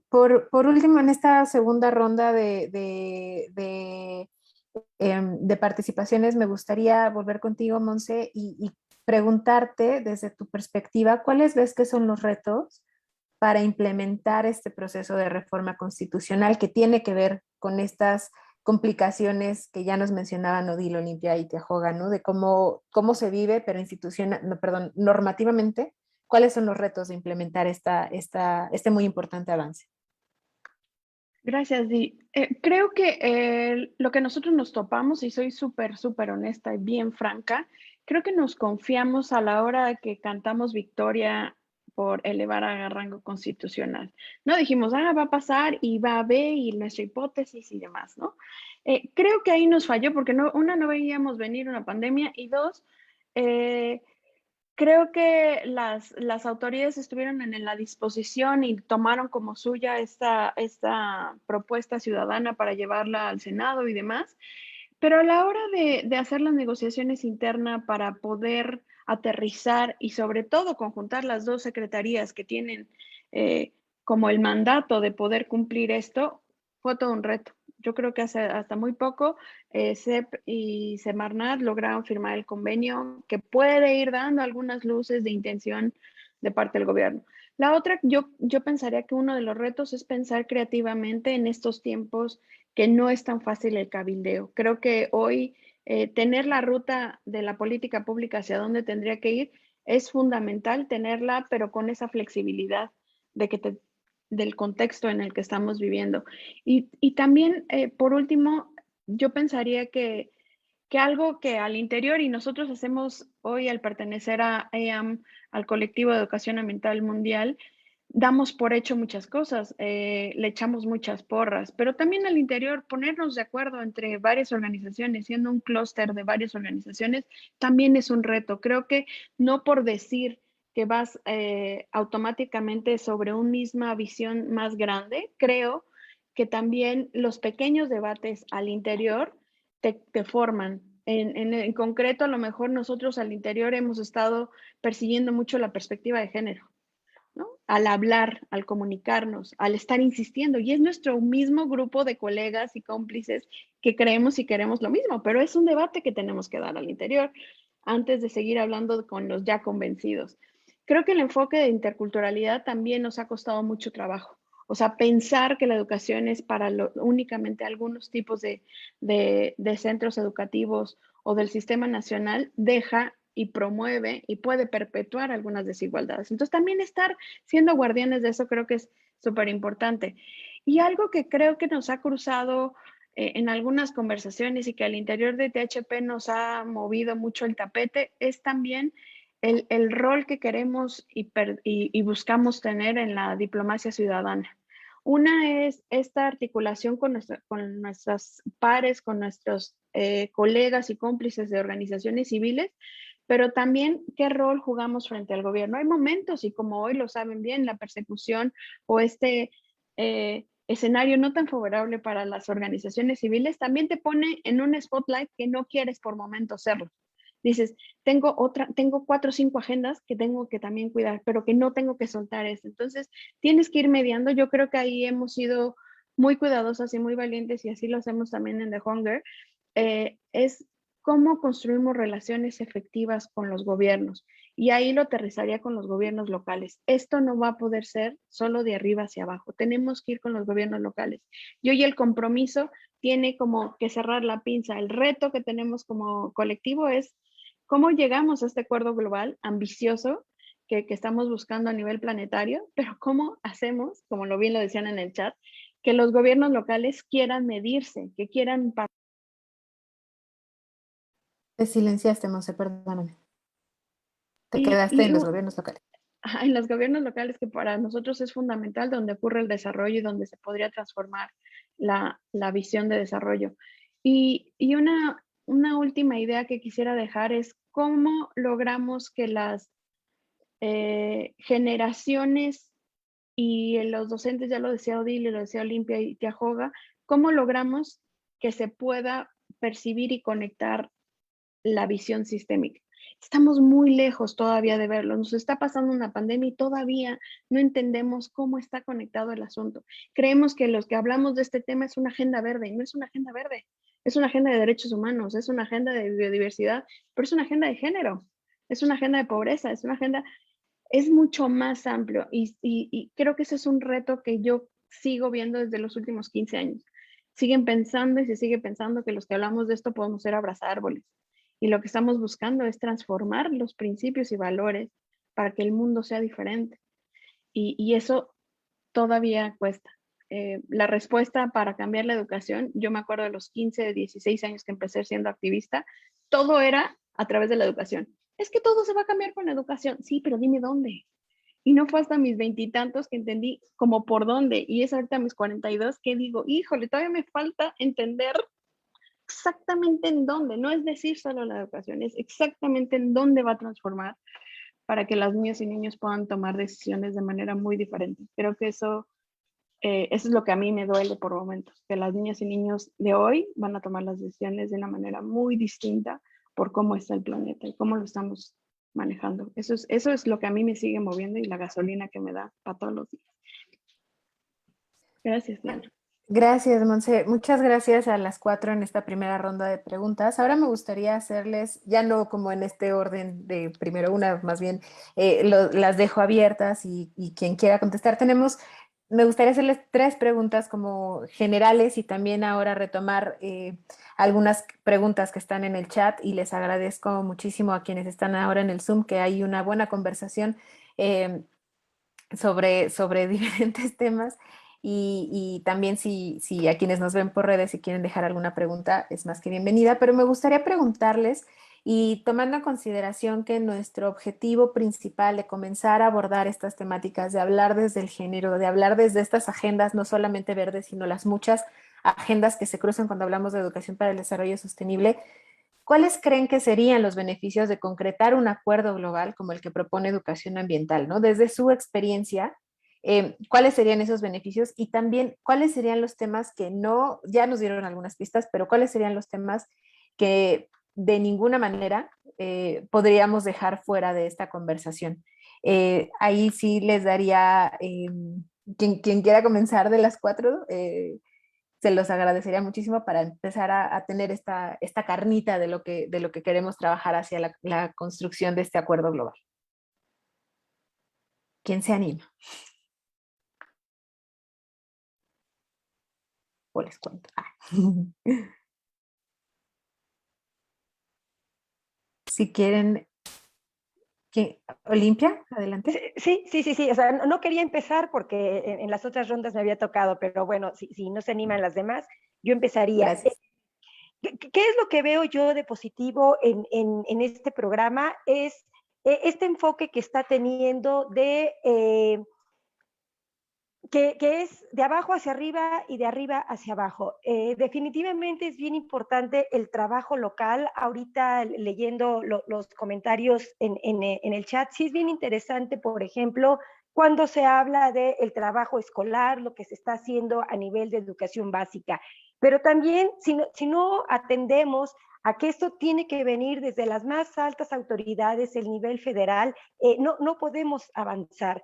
Por último, en esta segunda ronda de participaciones, me gustaría volver contigo, Monse, y preguntarte desde tu perspectiva, ¿cuáles ves que son los retos para implementar este proceso de reforma constitucional que tiene que ver con estas complicaciones que ya nos mencionaban Odil, Olimpia y Tiajoga, ¿no? De cómo se vive, pero normativamente, ¿cuáles son los retos de implementar este muy importante avance? Gracias, Di. Creo que lo que nosotros nos topamos, y soy súper honesta y bien franca, creo que nos confiamos a la hora de que cantamos victoria por elevar a rango constitucional. No dijimos, va a pasar y va a ver y nuestra hipótesis y demás, ¿no? Creo que ahí nos falló porque no veíamos venir una pandemia y dos, creo que las autoridades estuvieron en la disposición y tomaron como suya esta propuesta ciudadana para llevarla al Senado y demás, pero a la hora de hacer las negociaciones internas para poder aterrizar y sobre todo conjuntar las dos secretarías que tienen como el mandato de poder cumplir esto, fue todo un reto. Yo creo que hasta muy poco CEP y Semarnat lograron firmar el convenio que puede ir dando algunas luces de intención de parte del gobierno. La otra, yo pensaría que uno de los retos es pensar creativamente en estos tiempos que no es tan fácil el cabildeo. Creo que hoy tener la ruta de la política pública hacia dónde tendría que ir es fundamental tenerla, pero con esa flexibilidad del contexto en el que estamos viviendo. Y también, por último, yo pensaría que algo que al interior, y nosotros hacemos hoy al pertenecer a EAM, al Colectivo de Educación Ambiental Mundial, damos por hecho muchas cosas, le echamos muchas porras, pero también al interior ponernos de acuerdo entre varias organizaciones, siendo un clúster de varias organizaciones, también es un reto. Creo que no por decir que vas automáticamente sobre una misma visión más grande, creo que también los pequeños debates al interior te forman. En concreto, a lo mejor nosotros al interior hemos estado persiguiendo mucho la perspectiva de género, ¿no? Al hablar, al comunicarnos, al estar insistiendo. Y es nuestro mismo grupo de colegas y cómplices que creemos y queremos lo mismo, pero es un debate que tenemos que dar al interior antes de seguir hablando con los ya convencidos. Creo que el enfoque de interculturalidad también nos ha costado mucho trabajo. O sea, pensar que la educación es para únicamente algunos tipos de centros educativos o del sistema nacional deja y promueve y puede perpetuar algunas desigualdades. Entonces, también estar siendo guardianes de eso creo que es súper importante. Y algo que creo que nos ha cruzado en algunas conversaciones y que al interior de THP nos ha movido mucho el tapete es también el rol que queremos y buscamos tener en la diplomacia ciudadana. Una es esta articulación con nuestras pares, con nuestros colegas y cómplices de organizaciones civiles, pero también qué rol jugamos frente al gobierno. Hay momentos, y como hoy lo saben bien, la persecución o este escenario no tan favorable para las organizaciones civiles también te pone en un spotlight que no quieres por momentos serlo. Dices, tengo 4 o 5 agendas que tengo que también cuidar, pero que no tengo que soltar eso. Entonces, tienes que ir mediando. Yo creo que ahí hemos sido muy cuidadosas y muy valientes, y así lo hacemos también en The Hunger. Es cómo construimos relaciones efectivas con los gobiernos. Y ahí lo aterrizaría con los gobiernos locales. Esto no va a poder ser solo de arriba hacia abajo. Tenemos que ir con los gobiernos locales. Y hoy el compromiso tiene como que cerrar la pinza. El reto que tenemos como colectivo es cómo llegamos a este acuerdo global ambicioso que estamos buscando a nivel planetario, pero cómo hacemos, como lo bien lo decían en el chat, que los gobiernos locales quieran medirse, que quieran... Te silenciaste, Monse, perdóname. Te quedaste en los gobiernos locales. En los gobiernos locales, que para nosotros es fundamental, donde ocurre el desarrollo y donde se podría transformar la visión de desarrollo. Y una última idea que quisiera dejar es cómo logramos que las generaciones y los docentes, ya lo decía Odile, lo decía Olimpia y Tiajoga, cómo logramos que se pueda percibir y conectar la visión sistémica. Estamos muy lejos todavía de verlo. Nos está pasando una pandemia y todavía no entendemos cómo está conectado el asunto. Creemos que los que hablamos de este tema es una agenda verde, y no es una agenda verde. Es una agenda de derechos humanos, es una agenda de biodiversidad, pero es una agenda de género, es una agenda de pobreza, es una agenda, es mucho más amplio. Y creo que ese es un reto que yo sigo viendo desde los últimos 15 años. Siguen pensando y se sigue pensando que los que hablamos de esto podemos ser abrazárboles. Y lo que estamos buscando es transformar los principios y valores para que el mundo sea diferente. Y eso todavía cuesta. La respuesta para cambiar la educación, yo me acuerdo de los 15, 16 años que empecé siendo activista, todo era a través de la educación. Es que todo se va a cambiar con la educación. Sí, pero dime dónde. Y no fue hasta mis 20 y tantos que entendí como por dónde. Y es ahorita a mis 42 que digo, híjole, todavía me falta entender exactamente en dónde, no es decir solo la educación, es exactamente en dónde va a transformar para que las niñas y niños puedan tomar decisiones de manera muy diferente. Creo que eso es lo que a mí me duele por momentos, que las niñas y niños de hoy van a tomar las decisiones de una manera muy distinta por cómo está el planeta y cómo lo estamos manejando. Eso es lo que a mí me sigue moviendo y la gasolina que me da para todos los días. Gracias, Diana. Gracias, Monse. Muchas gracias a las 4 en esta primera ronda de preguntas. Ahora me gustaría hacerles, ya no como en este orden de primero una, más bien las dejo abiertas y quien quiera contestar. Me gustaría hacerles 3 preguntas como generales y también ahora retomar algunas preguntas que están en el chat, y les agradezco muchísimo a quienes están ahora en el Zoom que hay una buena conversación sobre diferentes temas. Y también si a quienes nos ven por redes y quieren dejar alguna pregunta, es más que bienvenida. Pero me gustaría preguntarles, y tomando en consideración que nuestro objetivo principal de comenzar a abordar estas temáticas, de hablar desde el género, de hablar desde estas agendas, no solamente verdes, sino las muchas agendas que se cruzan cuando hablamos de educación para el desarrollo sostenible, ¿cuáles creen que serían los beneficios de concretar un acuerdo global como el que propone Educación Ambiental, ¿no? Desde su experiencia, ¿cuáles serían esos beneficios? Y también, ¿cuáles serían los temas que no, ya nos dieron algunas pistas, pero cuáles serían los temas que de ninguna manera podríamos dejar fuera de esta conversación? Ahí sí les daría, quien quiera comenzar de las 4, se los agradecería muchísimo para empezar a tener esta carnita de lo que queremos trabajar hacia la construcción de este acuerdo global. ¿Quién se anima? O les cuento. Si quieren Olimpia, adelante. Sí. O sea, no quería empezar porque en las otras rondas me había tocado, pero bueno, si no se animan las demás, yo empezaría. Gracias. ¿Qué es lo que veo yo de positivo en este programa? Es este enfoque que está teniendo de que es de abajo hacia arriba y de arriba hacia abajo. Definitivamente es bien importante el trabajo local. Ahorita leyendo los comentarios en el chat, sí es bien interesante, por ejemplo, cuando se habla del trabajo escolar, lo que se está haciendo a nivel de educación básica. Pero también, si no atendemos a que esto tiene que venir desde las más altas autoridades, el nivel federal, no podemos avanzar.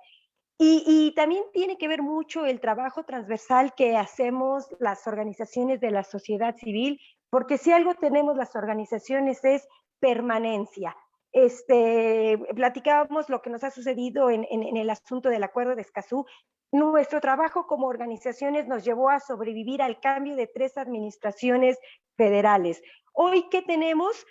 Y también tiene que ver mucho el trabajo transversal que hacemos las organizaciones de la sociedad civil, porque si algo tenemos las organizaciones es permanencia. Platicábamos lo que nos ha sucedido en el asunto del acuerdo de Escazú. Nuestro trabajo como organizaciones nos llevó a sobrevivir al cambio de 3 administraciones federales. Hoy, ¿qué tenemos?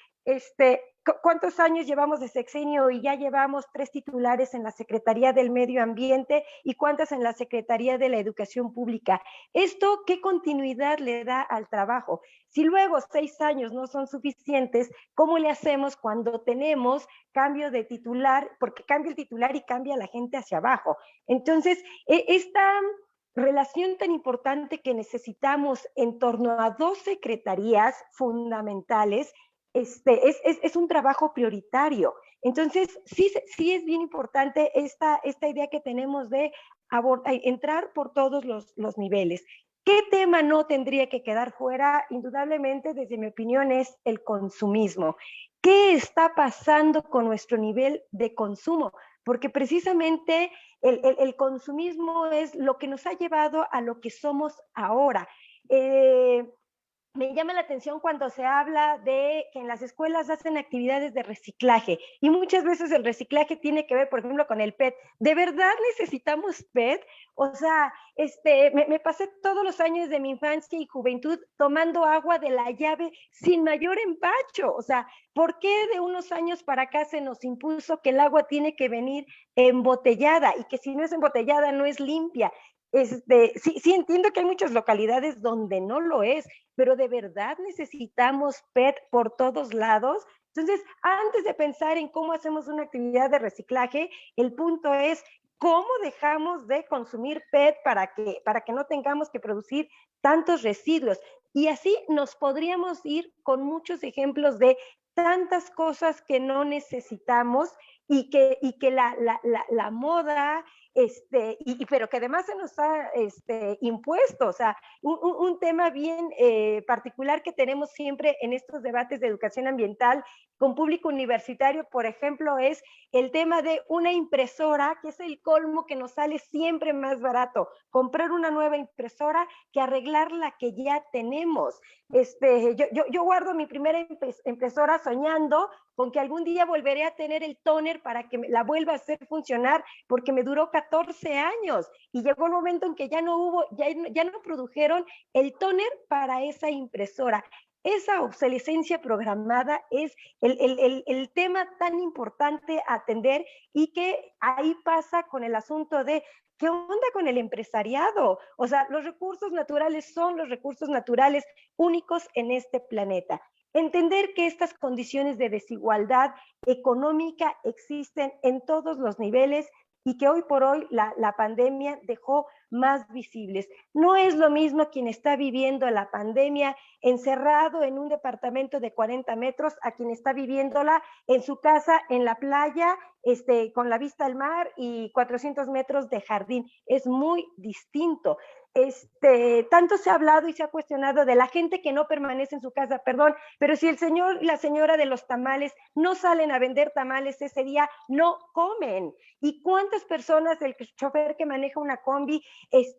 ¿Cuántos años llevamos de sexenio? Y ya llevamos 3 titulares en la Secretaría del Medio Ambiente y cuántas en la Secretaría de la Educación Pública. ¿Esto qué continuidad le da al trabajo? Si luego 6 años no son suficientes, ¿cómo le hacemos cuando tenemos cambio de titular? Porque cambia el titular y cambia la gente hacia abajo. Entonces, esta relación tan importante que necesitamos en torno a 2 secretarías fundamentales, es un trabajo prioritario. Entonces, sí es bien importante esta idea que tenemos de entrar por todos los niveles. ¿Qué tema no tendría que quedar fuera? Indudablemente, desde mi opinión, es el consumismo. ¿Qué está pasando con nuestro nivel de consumo? Porque precisamente el consumismo es lo que nos ha llevado a lo que somos ahora. Me llama la atención cuando se habla de que en las escuelas hacen actividades de reciclaje y muchas veces el reciclaje tiene que ver, por ejemplo, con el PET. ¿De verdad necesitamos PET? O sea, me pasé todos los años de mi infancia y juventud tomando agua de la llave sin mayor empacho. O sea, ¿por qué de unos años para acá se nos impuso que el agua tiene que venir embotellada y que si no es embotellada no es limpia? Sí entiendo que hay muchas localidades donde no lo es, pero de verdad necesitamos PET por todos lados. Entonces, antes de pensar en cómo hacemos una actividad de reciclaje, el punto es cómo dejamos de consumir PET para que no tengamos que producir tantos residuos. Y así nos podríamos ir con muchos ejemplos de tantas cosas que no necesitamos y que la moda, pero que además se nos ha impuesto. O sea, un tema bien particular que tenemos siempre en estos debates de educación ambiental con público universitario, por ejemplo, es el tema de una impresora, que es el colmo que nos sale siempre más barato, comprar una nueva impresora que arreglar la que ya tenemos. Yo guardo mi primera impresora soñando con que algún día volveré a tener el tóner para que la vuelva a hacer funcionar, porque me duró 14 años y llegó el momento en que ya no produjeron el tóner para esa impresora. Esa obsolescencia programada es el tema tan importante a atender y que ahí pasa con el asunto de ¿qué onda con el empresariado? O sea, los recursos naturales son los recursos naturales únicos en este planeta. Entender que estas condiciones de desigualdad económica existen en todos los niveles y que hoy por hoy la pandemia dejó más visibles. No es lo mismo quien está viviendo la pandemia encerrado en un departamento de 40 metros a quien está viviéndola en su casa, en la playa, con la vista al mar y 400 metros de jardín. Es muy distinto. Tanto se ha hablado y se ha cuestionado de la gente que no permanece en su casa, perdón, pero si el señor y la señora de los tamales no salen a vender tamales ese día, no comen. ¿Y cuántas personas, el chofer que maneja una combi,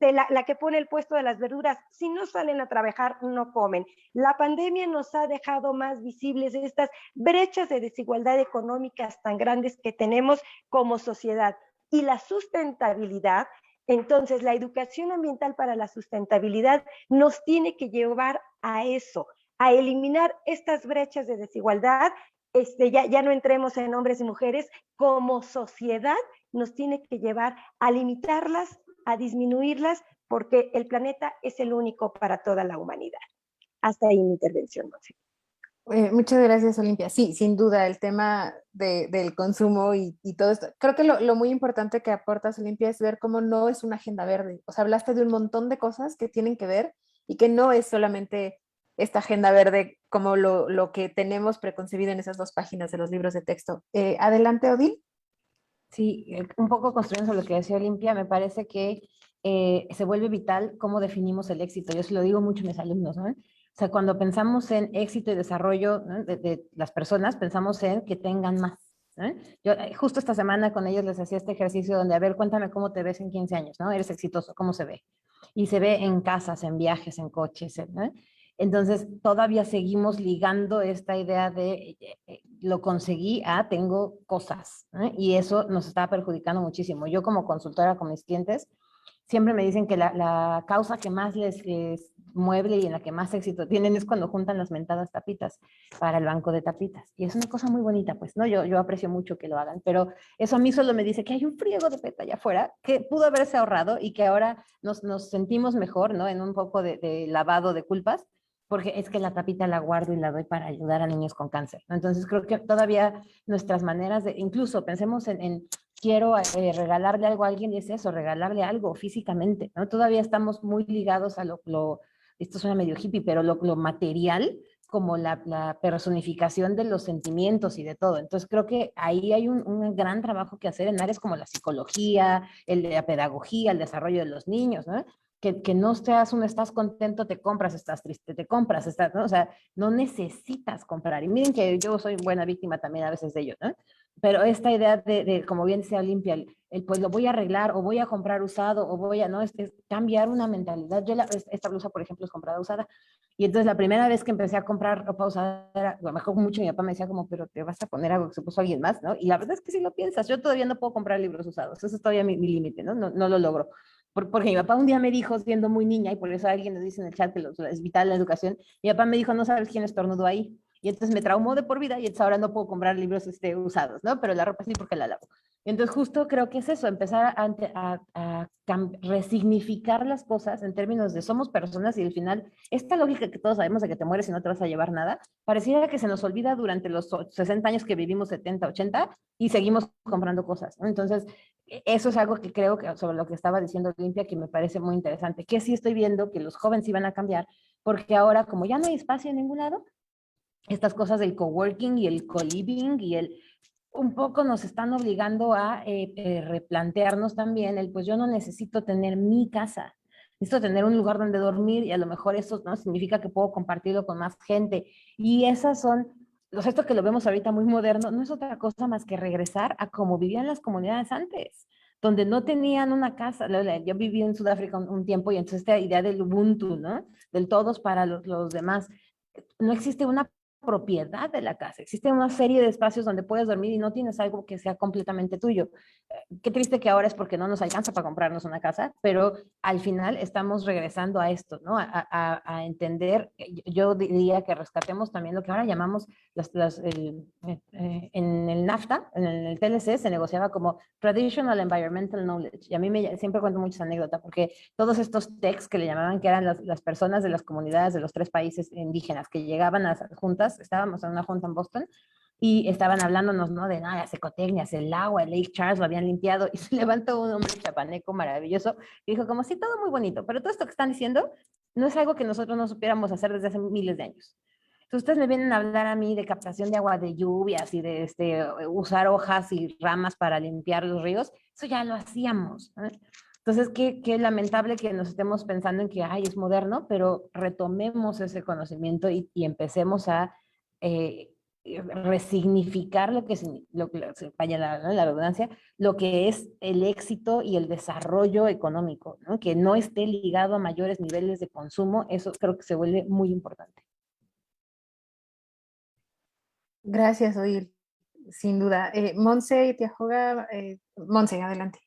la que pone el puesto de las verduras, si no salen a trabajar, no comen? La pandemia nos ha dejado más visibles estas brechas de desigualdad económicas tan grandes que tenemos como sociedad. Y la sustentabilidad. Entonces, la educación ambiental para la sustentabilidad nos tiene que llevar a eso, a eliminar estas brechas de desigualdad ya no entremos en hombres y mujeres, como sociedad nos tiene que llevar a limitarlas, a disminuirlas, porque el planeta es el único para toda la humanidad. Hasta ahí mi intervención, Monse. Muchas gracias, Olimpia. Sí, sin duda, el tema del consumo y todo esto. Creo que lo muy importante que aportas, Olimpia, es ver cómo no es una agenda verde. O sea, hablaste de un montón de cosas que tienen que ver y que no es solamente esta agenda verde como lo que tenemos preconcebido en esas 2 páginas de los libros de texto. Adelante, Odil. Sí, un poco construyendo sobre lo que decía Olimpia, me parece que se vuelve vital cómo definimos el éxito. Yo se lo digo mucho a mis alumnos, ¿no? O sea, cuando pensamos en éxito y desarrollo, ¿no?, de las personas, pensamos en que tengan más, ¿no? Yo justo esta semana con ellos les hacía este ejercicio donde, a ver, cuéntame cómo te ves en 15 años, ¿no? Eres exitoso, ¿cómo se ve? Y se ve en casas, en viajes, en coches, ¿no? Entonces, todavía seguimos ligando esta idea de lo conseguí a tengo cosas, ¿eh? Y eso nos está perjudicando muchísimo. Yo como consultora con mis clientes, siempre me dicen que la causa que más les mueve y en la que más éxito tienen es cuando juntan las mentadas tapitas para el banco de tapitas. Y es una cosa muy bonita, pues, ¿no? Yo aprecio mucho que lo hagan, pero eso a mí solo me dice que hay un friego de peta allá afuera que pudo haberse ahorrado y que ahora nos sentimos mejor, ¿no? En un poco de lavado de culpas, porque es que la tapita la guardo y la doy para ayudar a niños con cáncer, ¿no? Entonces creo que todavía nuestras maneras de, incluso pensemos en quiero regalarle algo a alguien, y es eso, regalarle algo físicamente, ¿no? Todavía estamos muy ligados a esto suena medio hippie, pero lo material, como la personificación de los sentimientos y de todo. Entonces creo que ahí hay un gran trabajo que hacer en áreas como la psicología, la pedagogía, el desarrollo de los niños, ¿no? Que no estás contento, te compras, estás triste, te compras, ¿no? O sea, no necesitas comprar. Y miren que yo soy buena víctima también a veces de ello, ¿no? Pero esta idea como bien decía Olimpia, pues lo voy a arreglar o voy a comprar usado o voy a, ¿no? Es cambiar una mentalidad. Esta blusa, por ejemplo, es comprada usada. Y entonces la primera vez que empecé a comprar ropa usada, me acuerdo mucho, mi papá me decía como, pero te vas a poner algo que se puso alguien más, ¿no? Y la verdad es que si lo piensas, yo todavía no puedo comprar libros usados. Eso es todavía mi límite, ¿no? No lo logro. Porque mi papá un día me dijo, siendo muy niña, y por eso alguien nos dice en el chat que es vital la educación, mi papá me dijo, no sabes quién estornudó ahí. Y entonces me traumó de por vida y entonces ahora no puedo comprar libros usados, ¿no? Pero la ropa sí porque la lavo. Entonces justo creo que es eso, empezar a resignificar las cosas en términos de somos personas, y al final esta lógica que todos sabemos de que te mueres y no te vas a llevar nada, pareciera que se nos olvida durante los 60 años que vivimos, 70, 80, y seguimos comprando cosas, ¿no? Entonces eso es algo que creo que sobre lo que estaba diciendo Olimpia, que me parece muy interesante, que sí estoy viendo que los jóvenes iban a cambiar, porque ahora como ya no hay espacio en ningún lado, estas cosas del coworking y el co-living un poco nos están obligando a replantearnos también pues yo no necesito tener mi casa, necesito tener un lugar donde dormir, y a lo mejor eso no significa que puedo compartirlo con más gente. Y esas son, esto que lo vemos ahorita muy moderno, no es otra cosa más que regresar a cómo vivían las comunidades antes, donde no tenían una casa. Yo viví en Sudáfrica un tiempo, y entonces esta idea del Ubuntu, ¿no? Del todos para los demás, no existe una propiedad de la casa, existe una serie de espacios donde puedes dormir y no tienes algo que sea completamente tuyo. Qué triste que ahora es porque no nos alcanza para comprarnos una casa, pero al final estamos regresando a esto, ¿no? A entender, yo diría que rescatemos también lo que ahora llamamos en el NAFTA, en el TLC se negociaba como Traditional Environmental Knowledge, y a mí siempre cuento muchas anécdotas, porque todos estos techs que le llamaban, que eran las personas de las comunidades de los 3 países indígenas que llegaban a las juntas, estábamos en una junta en Boston, y estaban hablándonos, ¿no? De nada, las ecotecnias, el agua, el Lake Charles lo habían limpiado, y se levantó un hombre chapaneco maravilloso y dijo como, sí, todo muy bonito, pero todo esto que están diciendo no es algo que nosotros no supiéramos hacer desde hace miles de años. Entonces ustedes me vienen a hablar a mí de captación de agua de lluvias y de usar hojas y ramas para limpiar los ríos, eso ya lo hacíamos, ¿eh? Entonces, qué lamentable que nos estemos pensando en que, ay, es moderno, pero retomemos ese conocimiento y empecemos a resignificar vaya la redundancia, lo que es el éxito y el desarrollo económico, ¿no? Que no esté ligado a mayores niveles de consumo, eso creo que se vuelve muy importante. Gracias, Odil, sin duda. Monse y Tiajoga, Monse, adelante.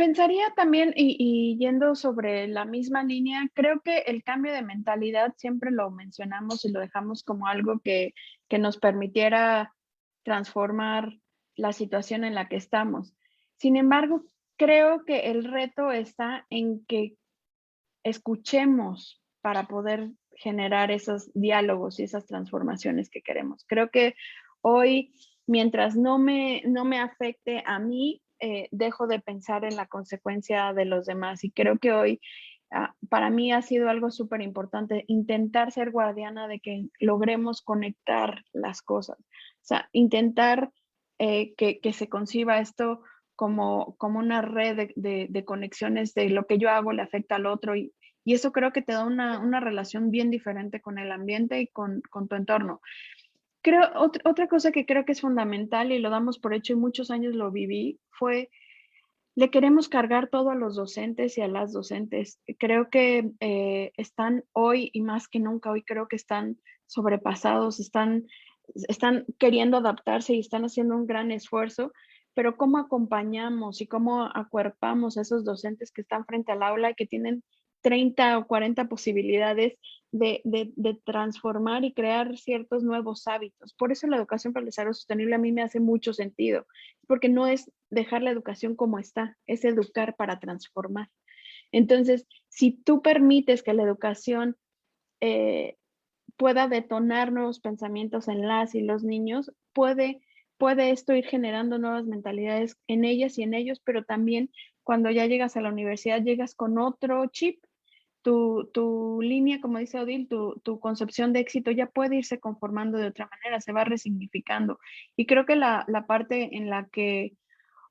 pensaría también, y yendo sobre la misma línea, creo que el cambio de mentalidad siempre lo mencionamos y lo dejamos como algo que nos permitiera transformar la situación en la que estamos. Sin embargo, creo que el reto está en que escuchemos para poder generar esos diálogos y esas transformaciones que queremos. Creo que hoy, mientras no me afecte a mí, dejo de pensar en la consecuencia de los demás. Y creo que hoy, para mí ha sido algo súper importante intentar ser guardiana de que logremos conectar las cosas. O sea, intentar que se conciba esto como una red de conexiones de lo que yo hago le afecta al otro y eso creo que te da una relación bien diferente con el ambiente y con tu entorno. Creo, otra cosa que creo que es fundamental y lo damos por hecho y muchos años lo viví fue, le queremos cargar todo a los docentes y a las docentes. Creo que están hoy y más que nunca, hoy creo que están sobrepasados, están queriendo adaptarse y están haciendo un gran esfuerzo, pero cómo acompañamos y cómo acuerpamos a esos docentes que están frente al aula y que tienen 30 o 40 posibilidades de transformar y crear ciertos nuevos hábitos. Por eso la educación para el desarrollo sostenible a mí me hace mucho sentido, porque no es dejar la educación como está, es educar para transformar. Entonces, si tú permites que la educación pueda detonar nuevos pensamientos en las y los niños, puede esto ir generando nuevas mentalidades en ellas y en ellos, pero también cuando ya llegas a la universidad, llegas con otro chip. Tu línea, como dice Odile, tu concepción de éxito ya puede irse conformando de otra manera, se va resignificando. Y creo que la parte en la que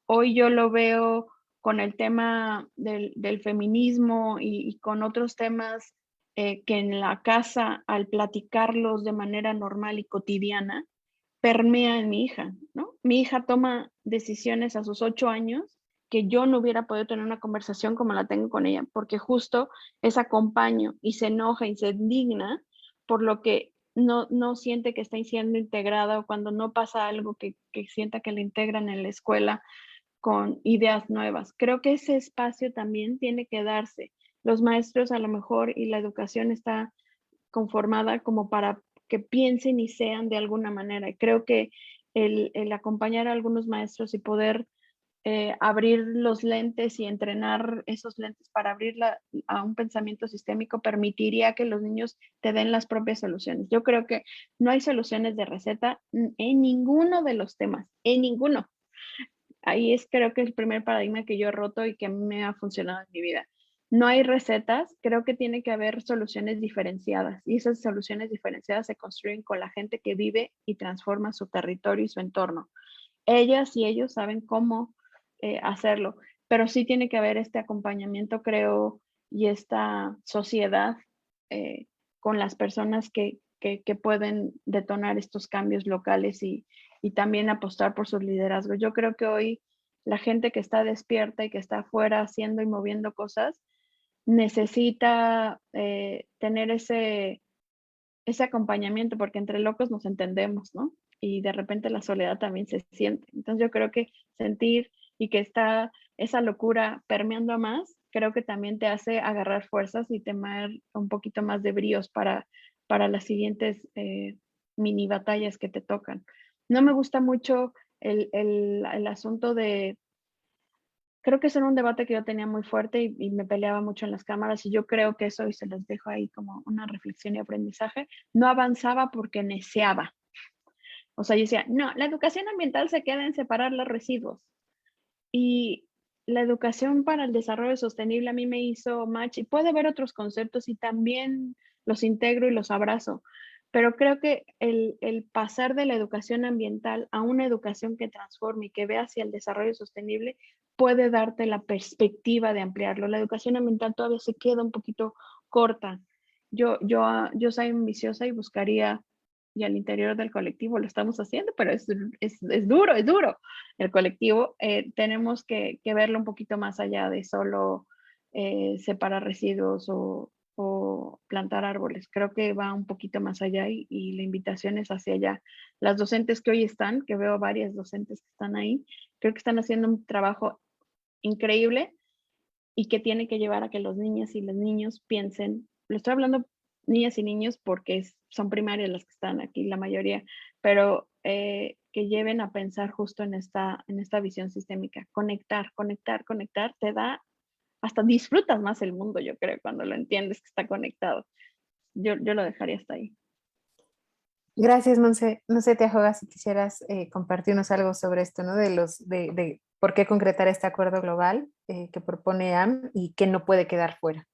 hoy yo lo veo con el tema del feminismo y con otros temas que en la casa, al platicarlos de manera normal y cotidiana, permea en mi hija, ¿no? Mi hija toma decisiones a sus 8 años que yo no hubiera podido tener una conversación como la tengo con ella, porque justo es acompaño y se enoja y se indigna por lo que no siente que está siendo integrada o cuando no pasa algo que sienta que la integran en la escuela con ideas nuevas. Creo que ese espacio también tiene que darse. Los maestros a lo mejor y la educación está conformada como para que piensen y sean de alguna manera. Y creo que el acompañar a algunos maestros y poder abrir los lentes y entrenar esos lentes para abrirla a un pensamiento sistémico permitiría que los niños te den las propias soluciones. Yo creo que no hay soluciones de receta en ninguno de los temas, en ninguno. Ahí es creo que el primer paradigma que yo he roto y que a mí me ha funcionado en mi vida. No hay recetas, creo que tiene que haber soluciones diferenciadas y esas soluciones diferenciadas se construyen con la gente que vive y transforma su territorio y su entorno. Ellas y ellos saben cómo hacerlo, pero sí tiene que haber este acompañamiento, creo, y esta sociedad con las personas que pueden detonar estos cambios locales y también apostar por sus liderazgos. Yo creo que hoy la gente que está despierta y que está afuera haciendo y moviendo cosas necesita tener ese acompañamiento, porque entre locos nos entendemos, ¿no? Y de repente la soledad también se siente. Entonces yo creo que sentir y que está esa locura permeando a más, creo que también te hace agarrar fuerzas y tener un poquito más de bríos para las siguientes mini batallas que te tocan. No me gusta mucho el asunto de, creo que ese era un debate que yo tenía muy fuerte y me peleaba mucho en las cámaras y yo creo que eso, y se los dejo ahí como una reflexión y aprendizaje, no avanzaba porque neceaba. O sea, yo decía, no, la educación ambiental se queda en separar los residuos. Y la educación para el desarrollo sostenible a mí me hizo match y puede haber otros conceptos y también los integro y los abrazo. Pero creo que el pasar de la educación ambiental a una educación que transforme y que vea hacia el desarrollo sostenible puede darte la perspectiva de ampliarlo. La educación ambiental todavía se queda un poquito corta. Yo soy ambiciosa y buscaría, y al interior del colectivo lo estamos haciendo, pero es duro, es duro. El colectivo tenemos que verlo un poquito más allá de solo separar residuos o plantar árboles. Creo que va un poquito más allá y la invitación es hacia allá. Las docentes que hoy están, que veo varias docentes que están ahí, creo que están haciendo un trabajo increíble y que tiene que llevar a que los niñas y los niños piensen, lo estoy hablando niñas y niños porque son primarias las que están aquí, la mayoría, pero que lleven a pensar justo en esta visión sistémica. Conectar, conectar, conectar, te da, hasta disfrutas más el mundo, yo creo, cuando lo entiendes que está conectado. Yo lo dejaría hasta ahí. Gracias, Monse. No sé, Teajoga, si quisieras compartirnos algo sobre esto, ¿no? De por qué concretar este acuerdo global que propone AM y que no puede quedar fuera.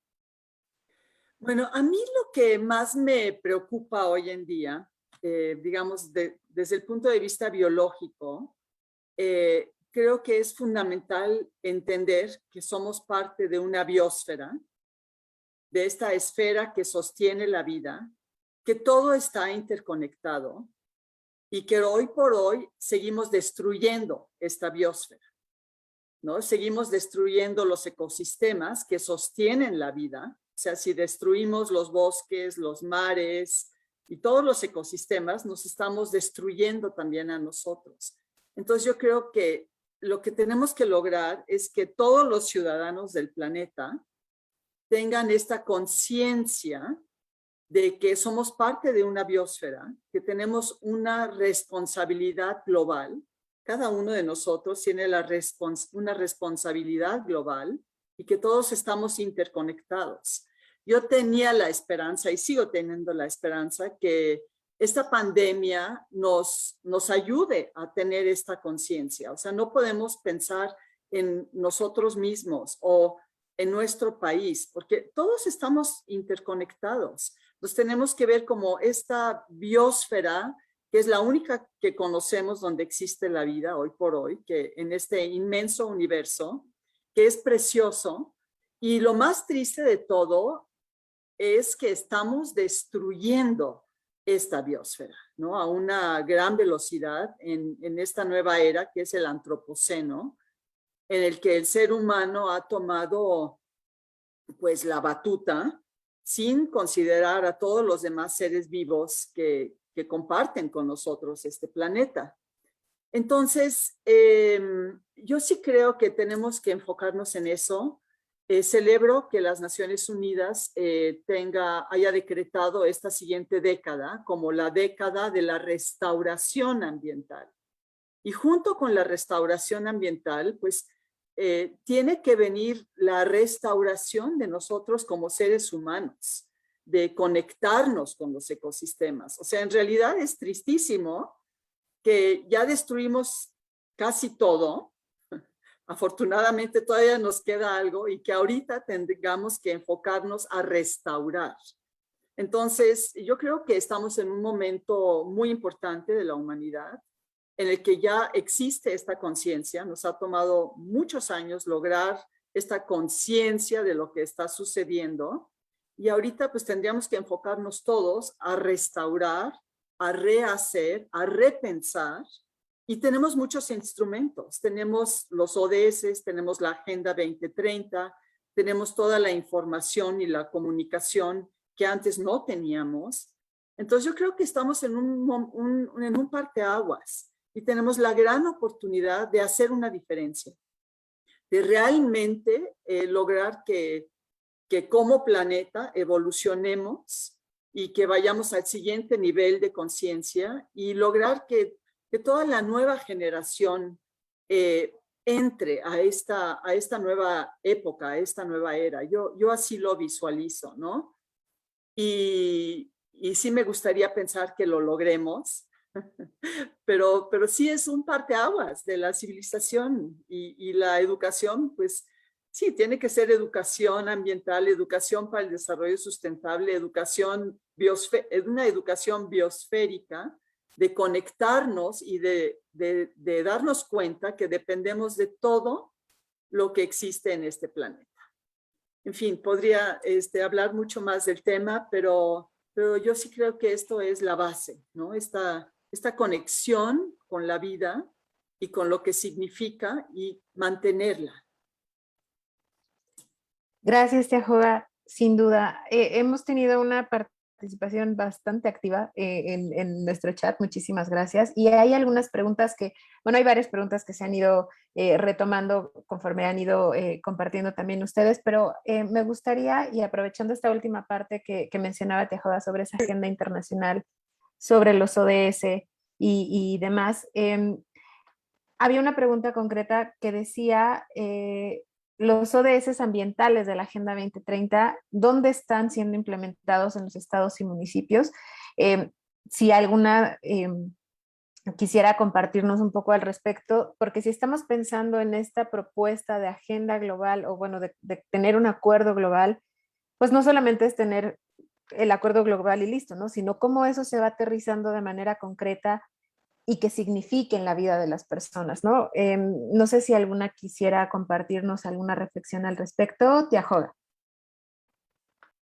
Bueno, a mí lo que más me preocupa hoy en día, digamos, desde el punto de vista biológico, creo que es fundamental entender que somos parte de una biosfera, de esta esfera que sostiene la vida, que todo está interconectado y que hoy por hoy seguimos destruyendo esta biosfera, ¿no? Seguimos destruyendo los ecosistemas que sostienen la vida. O sea, si destruimos los bosques, los mares y todos los ecosistemas, nos estamos destruyendo también a nosotros. Entonces yo creo que lo que tenemos que lograr es que todos los ciudadanos del planeta tengan esta conciencia de que somos parte de una biosfera, que tenemos una responsabilidad global. Cada uno de nosotros tiene una responsabilidad global y que todos estamos interconectados. Yo tenía la esperanza y sigo teniendo la esperanza que esta pandemia nos ayude a tener esta conciencia. O sea, no podemos pensar en nosotros mismos o en nuestro país, porque todos estamos interconectados. Nos tenemos que ver como esta biosfera, que es la única que conocemos donde existe la vida hoy por hoy, que en este inmenso universo, que es precioso. Y lo más triste de todo es que estamos destruyendo esta biosfera, ¿no? A una gran velocidad en esta nueva era que es el antropoceno, en el que el ser humano ha tomado pues la batuta sin considerar a todos los demás seres vivos que comparten con nosotros este planeta. Entonces, yo sí creo que tenemos que enfocarnos en eso. Celebro que las Naciones Unidas haya decretado esta siguiente década como la década de la restauración ambiental. Y junto con la restauración ambiental, pues tiene que venir la restauración de nosotros como seres humanos, de conectarnos con los ecosistemas. O sea, en realidad es tristísimo que ya destruimos casi todo. Afortunadamente todavía nos queda algo y que ahorita tengamos que enfocarnos a restaurar. Entonces, yo creo que estamos en un momento muy importante de la humanidad en el que ya existe esta conciencia. Nos ha tomado muchos años lograr esta conciencia de lo que está sucediendo y ahorita pues tendríamos que enfocarnos todos a restaurar, a rehacer, a repensar. Y tenemos muchos instrumentos, tenemos los ODS, tenemos la Agenda 2030, tenemos toda la información y la comunicación que antes no teníamos. Entonces yo creo que estamos en un parteaguas y tenemos la gran oportunidad de hacer una diferencia, de realmente lograr que como planeta evolucionemos y que vayamos al siguiente nivel de conciencia y lograr que toda la nueva generación entre a esta nueva época, a esta nueva era. Yo así lo visualizo, ¿no? Y sí me gustaría pensar que lo logremos, pero sí es un parteaguas de la civilización y la educación, pues sí, tiene que ser educación ambiental, educación para el desarrollo sustentable, una educación biosférica, de conectarnos y de darnos cuenta que dependemos de todo lo que existe en este planeta. En fin, podría hablar mucho más del tema, pero yo sí creo que esto es la base, ¿no? Esta conexión con la vida y con lo que significa y mantenerla. Gracias, Teajoga. Sin duda, hemos tenido una participación bastante activa en nuestro chat, muchísimas gracias. Y hay algunas preguntas que, bueno, hay varias preguntas que se han ido retomando conforme han ido compartiendo también ustedes, pero me gustaría, y aprovechando esta última parte que mencionaba Tejoda sobre esa agenda internacional, sobre los ODS y demás, había una pregunta concreta que decía, los ODS ambientales de la Agenda 2030, ¿dónde están siendo implementados en los estados y municipios? Si alguna quisiera compartirnos un poco al respecto, porque si estamos pensando en esta propuesta de agenda global, o bueno, de tener un acuerdo global, pues no solamente es tener el acuerdo global y listo, ¿no? Sino cómo eso se va aterrizando de manera concreta y que signifique en la vida de las personas, ¿no? No sé si alguna quisiera compartirnos alguna reflexión al respecto. Tiajoga.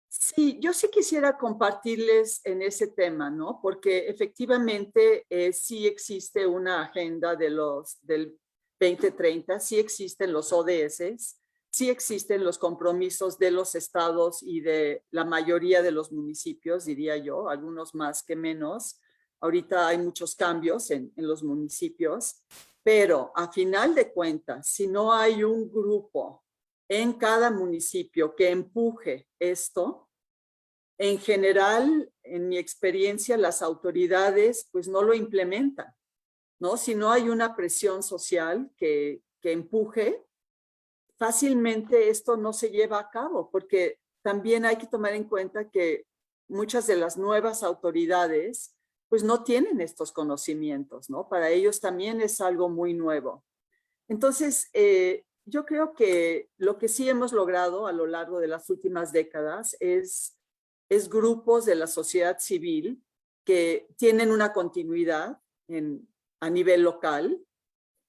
Sí, yo sí quisiera compartirles en ese tema, ¿no? Porque efectivamente sí existe una agenda del 2030, sí existen los ODS, sí existen los compromisos de los estados y de la mayoría de los municipios, diría yo, algunos más que menos. Ahorita hay muchos cambios en los municipios, pero a final de cuentas, si no hay un grupo en cada municipio que empuje esto, en general, en mi experiencia, las autoridades pues no lo implementan, ¿no? Si no hay una presión social que empuje, fácilmente esto no se lleva a cabo, porque también hay que tomar en cuenta que muchas de las nuevas autoridades pues no tienen estos conocimientos, ¿no? Para ellos también es algo muy nuevo. Entonces, yo creo que lo que sí hemos logrado a lo largo de las últimas décadas es grupos de la sociedad civil que tienen una continuidad a nivel local,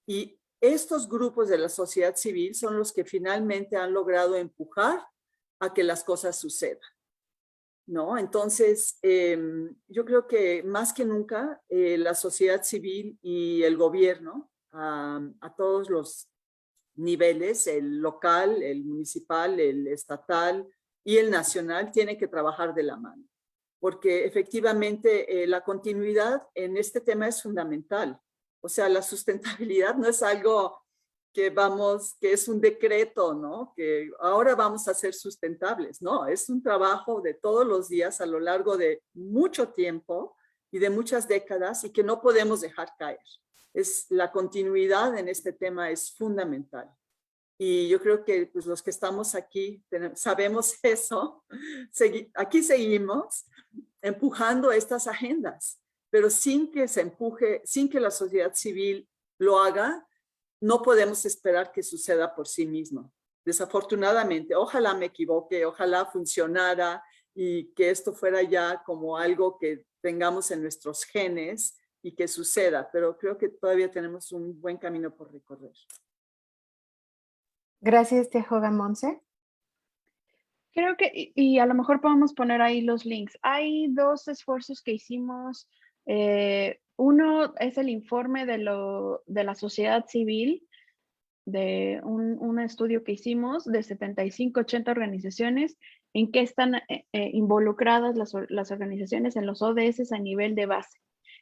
y estos grupos de la sociedad civil son los que finalmente han logrado empujar a que las cosas sucedan, ¿no? Entonces, yo creo que más que nunca la sociedad civil y el gobierno a todos los niveles, el local, el municipal, el estatal y el nacional, tienen que trabajar de la mano, porque efectivamente la continuidad en este tema es fundamental. O sea, la sustentabilidad no es algo que es un decreto, ¿no? Que ahora vamos a ser sustentables. No, es un trabajo de todos los días a lo largo de mucho tiempo y de muchas décadas, y que no podemos dejar caer. La continuidad en este tema es fundamental. Y yo creo que pues, los que estamos aquí sabemos eso. Aquí seguimos empujando estas agendas, pero sin que se empuje, sin que la sociedad civil lo haga, no podemos esperar que suceda por sí mismo. Desafortunadamente, ojalá me equivoque, ojalá funcionara y que esto fuera ya como algo que tengamos en nuestros genes y que suceda, pero creo que todavía tenemos un buen camino por recorrer. Gracias, Tiajoga. Monse. Creo que, y a lo mejor podemos poner ahí los links. Hay dos esfuerzos que hicimos. Uno es el informe de la sociedad civil, de un estudio que hicimos de 75, 80 organizaciones, en que están involucradas las organizaciones en los ODS a nivel de base.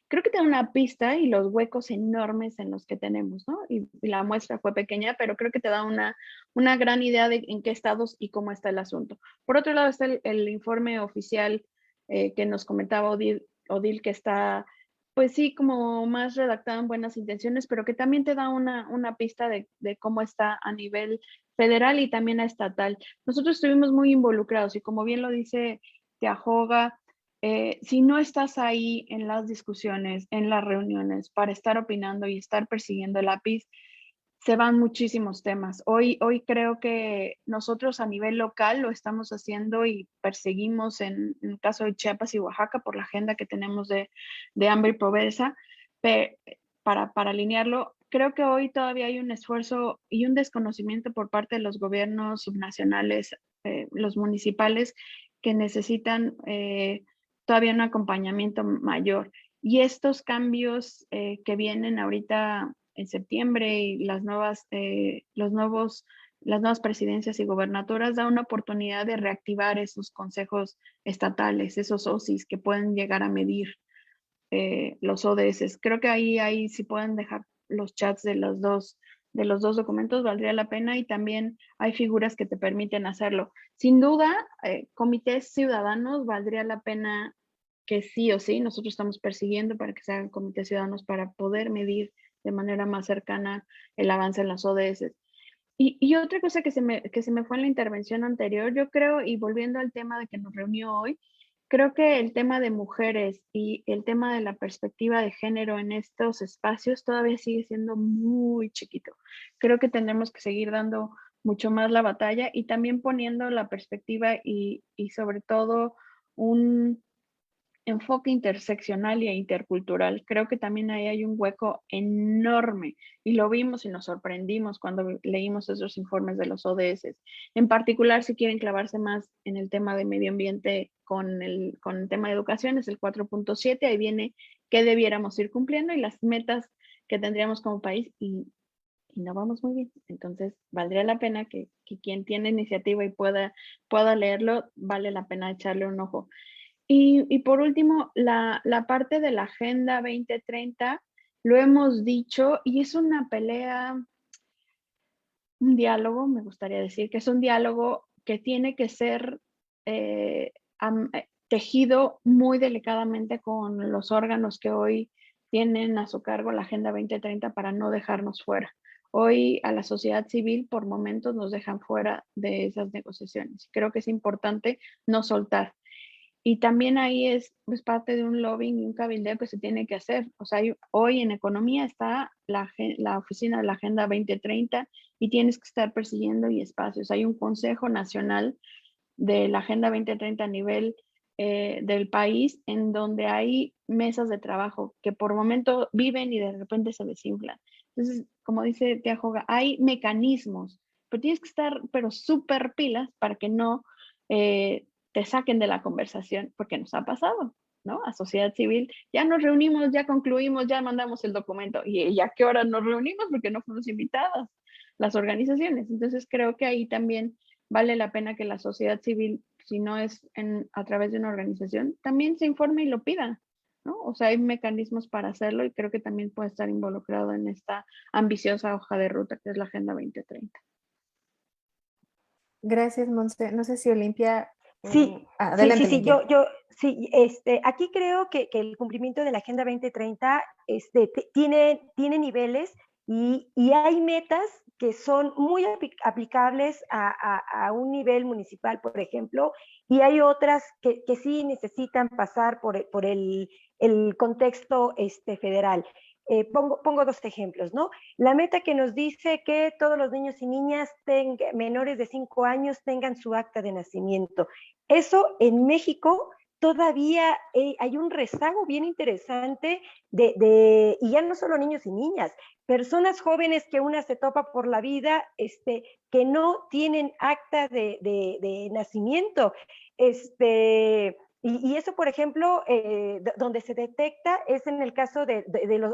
Creo que te da una pista y los huecos enormes en los que tenemos, ¿no? Y la muestra fue pequeña, pero creo que te da una gran idea de en qué estados y cómo está el asunto. Por otro lado está el informe oficial que nos comentaba Odil, que está, pues sí, como más redactado en buenas intenciones, pero que también te da una pista de cómo está a nivel federal y también a estatal. Nosotros estuvimos muy involucrados y como bien lo dice Tiajoga, si no estás ahí en las discusiones, en las reuniones, para estar opinando y estar persiguiendo el lápiz, se van muchísimos temas. Hoy creo que nosotros a nivel local lo estamos haciendo y perseguimos en el caso de Chiapas y Oaxaca por la agenda que tenemos de hambre y pobreza, para alinearlo. Creo que hoy todavía hay un esfuerzo y un desconocimiento por parte de los gobiernos subnacionales, los municipales, que necesitan todavía un acompañamiento mayor. Y estos cambios que vienen ahorita en septiembre y los nuevos las nuevas presidencias y gobernaturas da una oportunidad de reactivar esos consejos estatales, esos OSIs que pueden llegar a medir los ODS. Creo que ahí si pueden dejar los chats de los dos documentos, valdría la pena, y también hay figuras que te permiten hacerlo. Sin duda, comités ciudadanos valdría la pena que sí o sí, nosotros estamos persiguiendo para que se hagan comités ciudadanos para poder medir de manera más cercana el avance en las ODS. Y otra cosa que se me fue en la intervención anterior, yo creo, y volviendo al tema de que nos reunió hoy, creo que el tema de mujeres y el tema de la perspectiva de género en estos espacios todavía sigue siendo muy chiquito. Creo que tendremos que seguir dando mucho más la batalla y también poniendo la perspectiva y sobre todo un enfoque interseccional e intercultural. Creo que también ahí hay un hueco enorme y lo vimos y nos sorprendimos cuando leímos esos informes de los ODS. En particular, si quieren clavarse más en el tema de medio ambiente con el tema de educación, es el 4.7, ahí viene qué debiéramos ir cumpliendo y las metas que tendríamos como país y no vamos muy bien. Entonces, valdría la pena que quien tiene iniciativa y pueda leerlo, vale la pena echarle un ojo. Y por último, la parte de la Agenda 2030, lo hemos dicho, y es una pelea, un diálogo, me gustaría decir, que es un diálogo que tiene que ser tejido muy delicadamente con los órganos que hoy tienen a su cargo la Agenda 2030 para no dejarnos fuera. Hoy a la sociedad civil por momentos nos dejan fuera de esas negociaciones. Creo que es importante no soltar. Y también ahí es pues, parte de un lobbying y un cabildeo que se tiene que hacer. O sea, hoy en economía está la oficina de la Agenda 2030 y tienes que estar persiguiendo y espacios. Hay un Consejo Nacional de la Agenda 2030 a nivel del país en donde hay mesas de trabajo que por momento viven y de repente se desinflan. Entonces, como dice Tía Joga, hay mecanismos, pero tienes que estar pero súper pilas para que no te saquen de la conversación, porque nos ha pasado, ¿no? A sociedad civil, ya nos reunimos, ya concluimos, ya mandamos el documento, y a qué hora nos reunimos porque no fuimos invitadas las organizaciones. Entonces creo que ahí también vale la pena que la sociedad civil, si no es a través de una organización, también se informe y lo pida, ¿no? O sea, hay mecanismos para hacerlo y creo que también puede estar involucrado en esta ambiciosa hoja de ruta que es la Agenda 2030. Gracias, Monse. No sé si Olimpia... Sí, adelante, sí, Olimpia. sí, aquí creo que el cumplimiento de la Agenda 2030 tiene niveles y hay metas que son muy aplicables a un nivel municipal, por ejemplo, y hay otras que sí necesitan pasar por el contexto federal. Pongo dos ejemplos, ¿no? La meta que nos dice que todos los niños y niñas menores de 5 años tengan su acta de nacimiento. Eso en México todavía hay un rezago bien interesante y ya no solo niños y niñas, personas jóvenes que una se topa por la vida, que no tienen acta de nacimiento. Y eso, por ejemplo, donde se detecta es en el caso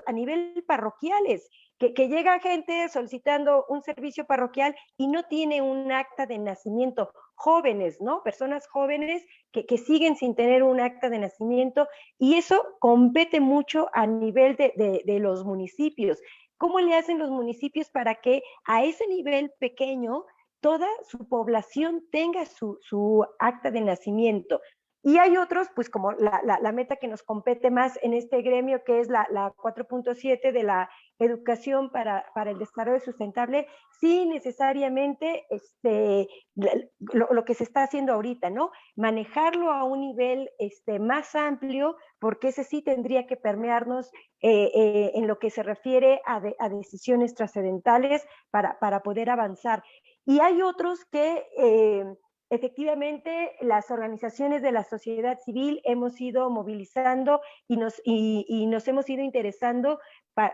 a nivel parroquiales, que llega gente solicitando un servicio parroquial y no tiene un acta de nacimiento. Jóvenes, ¿no? Personas jóvenes que siguen sin tener un acta de nacimiento, y eso compete mucho a nivel de los municipios. ¿Cómo le hacen los municipios para que a ese nivel pequeño toda su población tenga su acta de nacimiento? Y hay otros, pues como la meta que nos compete más en este gremio, que es la 4.7 de la educación para el desarrollo sustentable, sí necesariamente lo que se está haciendo ahorita, ¿no? Manejarlo a un nivel más amplio, porque ese sí tendría que permearnos en lo que se refiere a decisiones trascendentales para poder avanzar. Y hay otros que... efectivamente, las organizaciones de la sociedad civil hemos ido movilizando y nos hemos ido interesando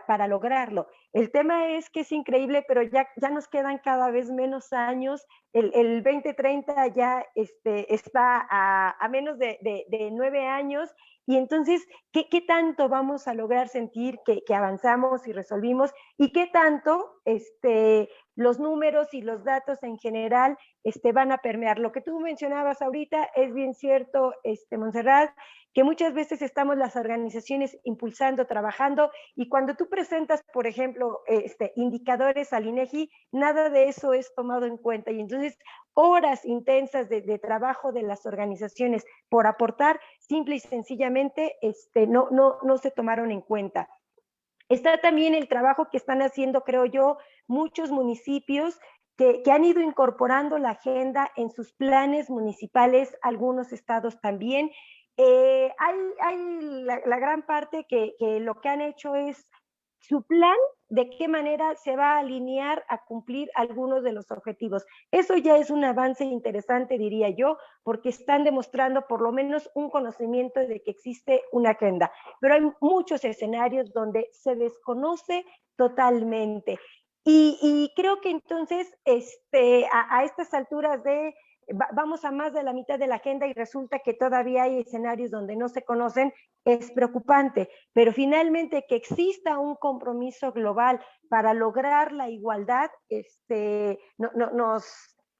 para lograrlo. El tema es que es increíble, pero ya nos quedan cada vez menos años. El 2030 ya está a menos de 9 años, y entonces, ¿qué tanto vamos a lograr sentir que avanzamos y resolvimos? ¿Y qué tanto los números y los datos en general van a permear? Lo que tú mencionabas ahorita es bien cierto, Montserrat, que muchas veces estamos las organizaciones impulsando, trabajando, y cuando tú presentas, por ejemplo, indicadores al INEGI, nada de eso es tomado en cuenta, y entonces horas intensas de trabajo de las organizaciones por aportar, simple y sencillamente no se tomaron en cuenta. Está también el trabajo que están haciendo, creo yo, muchos municipios que han ido incorporando la agenda en sus planes municipales, algunos estados también. Hay la gran parte que lo que han hecho es su plan, de qué manera se va a alinear a cumplir algunos de los objetivos. Eso ya es un avance interesante, diría yo, porque están demostrando por lo menos un conocimiento de que existe una agenda. Pero hay muchos escenarios donde se desconoce totalmente. Y creo que entonces a estas alturas vamos a más de la mitad de la agenda y resulta que todavía hay escenarios donde no se conocen, es preocupante, pero finalmente que exista un compromiso global para lograr la igualdad,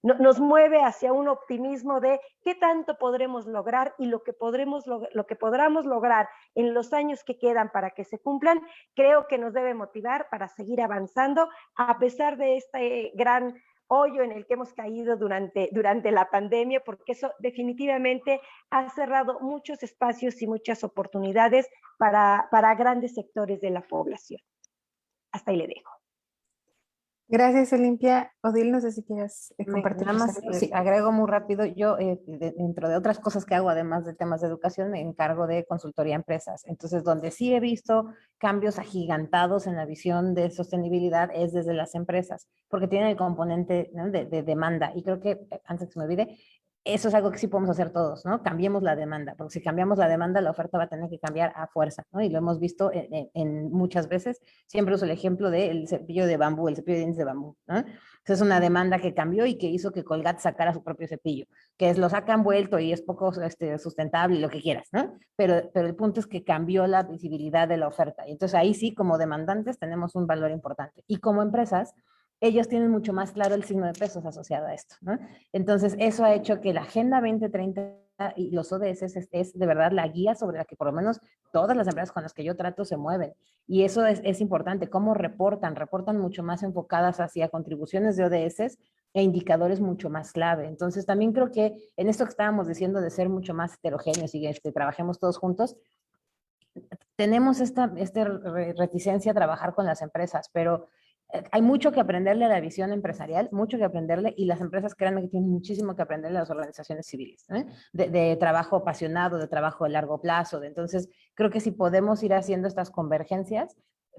nos mueve hacia un optimismo de qué tanto podremos lograr, y lo que podamos lograr en los años que quedan para que se cumplan, creo que nos debe motivar para seguir avanzando a pesar de este gran hoyo en el que hemos caído durante la pandemia, porque eso definitivamente ha cerrado muchos espacios y muchas oportunidades para grandes sectores de la población. Hasta ahí le dejo. Gracias, Olimpia. Odil, no sé si quieres compartir. Nada más, sí, agrego muy rápido. Yo, dentro de otras cosas que hago, además de temas de educación, me encargo de consultoría a empresas. Entonces, donde sí he visto cambios agigantados en la visión de sostenibilidad es desde las empresas, porque tienen el componente, ¿no?, de demanda. Y creo que, antes que se me olvide, eso es algo que sí podemos hacer todos, ¿no? Cambiemos la demanda, porque si cambiamos la demanda, la oferta va a tener que cambiar a fuerza, ¿no? Y lo hemos visto en muchas veces. Siempre uso el ejemplo del cepillo de bambú, el cepillo de dientes de bambú, ¿no? Entonces es una demanda que cambió y que hizo que Colgate sacara su propio cepillo, que lo sacan vuelto y es poco sustentable y lo que quieras, ¿no? Pero el punto es que cambió la visibilidad de la oferta. Y entonces ahí sí, como demandantes, tenemos un valor importante. Y como empresas, ellos tienen mucho más claro el signo de pesos asociado a esto, ¿no? Entonces, eso ha hecho que la Agenda 2030 y los ODS es de verdad la guía sobre la que por lo menos todas las empresas con las que yo trato se mueven. Y eso es importante, cómo reportan mucho más enfocadas hacia contribuciones de ODS e indicadores mucho más clave. Entonces, también creo que en esto que estábamos diciendo de ser mucho más heterogéneos y trabajemos todos juntos, tenemos esta reticencia a trabajar con las empresas, pero hay mucho que aprenderle a la visión empresarial, mucho que aprenderle, y las empresas, créanme, que tienen muchísimo que aprenderle a las organizaciones civiles, ¿eh? De trabajo apasionado, de trabajo de largo plazo. Entonces, creo que si podemos ir haciendo estas convergencias,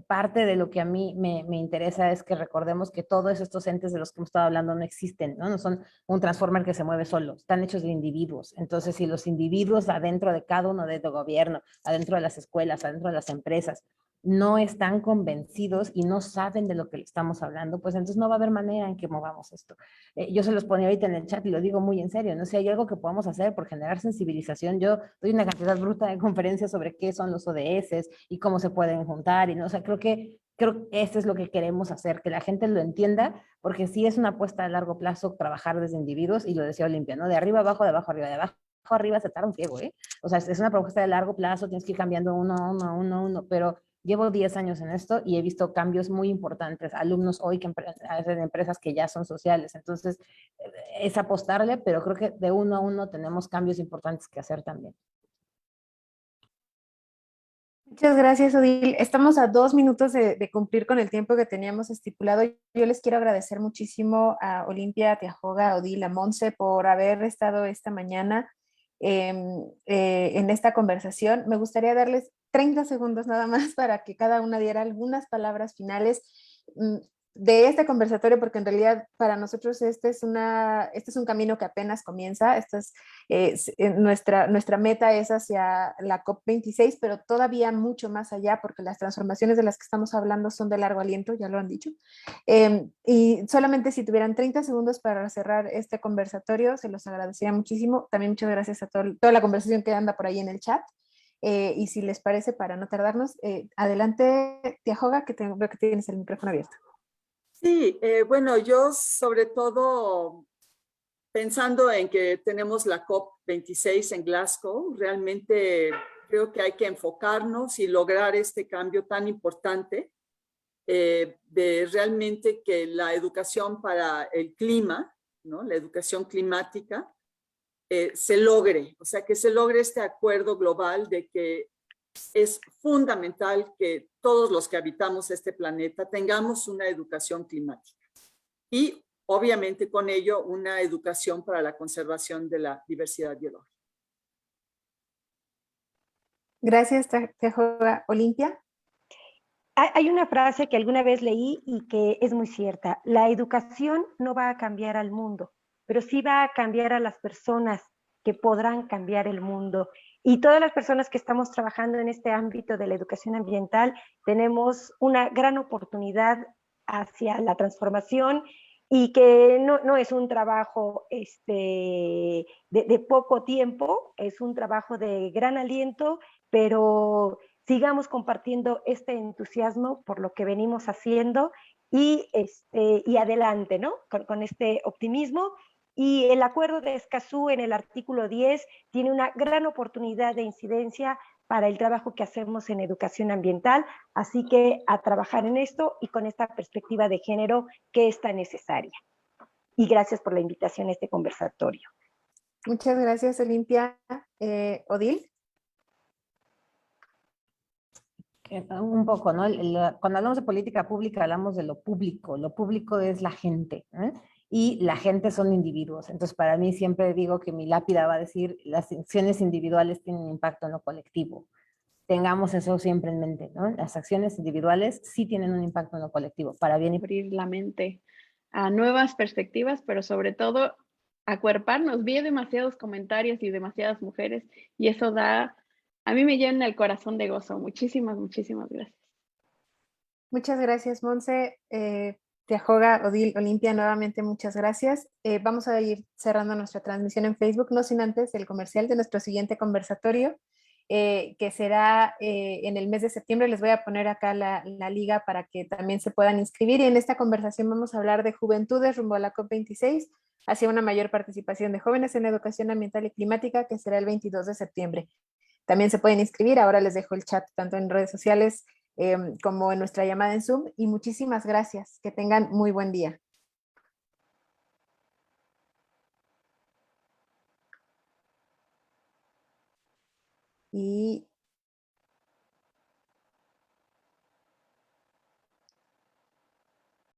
parte de lo que a mí me interesa es que recordemos que todos estos entes de los que hemos estado hablando no existen, ¿no? No son un transformer que se mueve solo, están hechos de individuos. Entonces, si los individuos adentro de cada uno de gobierno, adentro de las escuelas, adentro de las empresas, no están convencidos y no saben de lo que le estamos hablando, pues entonces no va a haber manera en que movamos esto. Yo se los ponía ahorita en el chat y lo digo muy en serio, no sé, hay algo que podamos hacer por generar sensibilización. Yo doy una cantidad bruta de conferencias sobre qué son los ODS y cómo se pueden juntar, y no, o sea, creo que esto es lo que queremos hacer, que la gente lo entienda, porque sí es una apuesta a largo plazo trabajar desde individuos, y lo decía Olimpia, ¿no? De arriba abajo, de abajo arriba, de abajo arriba se tarda un ciego, ¿eh? O sea, es una propuesta de largo plazo, tienes que ir cambiando uno, pero llevo 10 años en esto y he visto cambios muy importantes, alumnos hoy que hacen empresas que ya son sociales. Entonces, es apostarle, pero creo que de uno a uno tenemos cambios importantes que hacer también. Muchas gracias, Odil. Estamos a 2 minutos de cumplir con el tiempo que teníamos estipulado. Yo les quiero agradecer muchísimo a Olimpia, a Tiajoga, a Odil, a Monse por haber estado esta mañana en esta conversación. Me gustaría darles 30 segundos nada más para que cada una diera algunas palabras finales. de este conversatorio, porque en realidad para nosotros este es un camino que apenas comienza. Nuestra meta es hacia la COP26, pero todavía mucho más allá, porque las transformaciones de las que estamos hablando son de largo aliento, ya lo han dicho. Y solamente si tuvieran 30 segundos para cerrar este conversatorio, se los agradecería muchísimo. También muchas gracias a toda la conversación que anda por ahí en el chat. Y si les parece, para no tardarnos, adelante, Tía Joga, veo que tienes el micrófono abierto. Sí, bueno, yo sobre todo pensando en que tenemos la COP26 en Glasgow, realmente creo que hay que enfocarnos y lograr este cambio tan importante de realmente que la educación para el clima, ¿no? La educación climática, se logre, o sea, que se logre este acuerdo global de que es fundamental que todos los que habitamos este planeta tengamos una educación climática y obviamente con ello una educación para la conservación de la diversidad biológica. Gracias, Tejoga. Olimpia. Hay una frase que alguna vez leí y que es muy cierta. La educación no va a cambiar al mundo, pero sí va a cambiar a las personas que podrán cambiar el mundo. Y todas las personas que estamos trabajando en este ámbito de la educación ambiental tenemos una gran oportunidad hacia la transformación y que no es un trabajo de poco tiempo, es un trabajo de gran aliento, pero sigamos compartiendo este entusiasmo por lo que venimos haciendo y adelante, ¿no? Con este optimismo. Y el acuerdo de Escazú en el artículo 10 tiene una gran oportunidad de incidencia para el trabajo que hacemos en educación ambiental, así que a trabajar en esto y con esta perspectiva de género que es tan necesaria. Y gracias por la invitación a este conversatorio. Muchas gracias, Olimpia. Odil. Un poco, ¿no? Cuando hablamos de política pública hablamos de lo público es la gente, ¿eh? Y la gente son individuos. Entonces, para mí siempre digo que mi lápida va a decir, las acciones individuales tienen impacto en lo colectivo. Tengamos eso siempre en mente, ¿no? Las acciones individuales sí tienen un impacto en lo colectivo, para bien y abrir la mente a nuevas perspectivas, pero sobre todo acuerparnos. Vi demasiados comentarios y demasiadas mujeres y eso a mí me llena el corazón de gozo. Muchísimas, muchísimas gracias. Muchas gracias, Monse. Tejoga, Odil, Olimpia, nuevamente muchas gracias. Vamos a ir cerrando nuestra transmisión en Facebook, no sin antes el comercial de nuestro siguiente conversatorio, que será en el mes de septiembre. Les voy a poner acá la liga para que también se puedan inscribir. Y en esta conversación vamos a hablar de juventudes rumbo a la COP26, hacia una mayor participación de jóvenes en educación ambiental y climática, que será el 22 de septiembre. También se pueden inscribir. Ahora les dejo el chat tanto en redes sociales como en nuestra llamada en Zoom. Y muchísimas gracias. Que tengan muy buen día. Y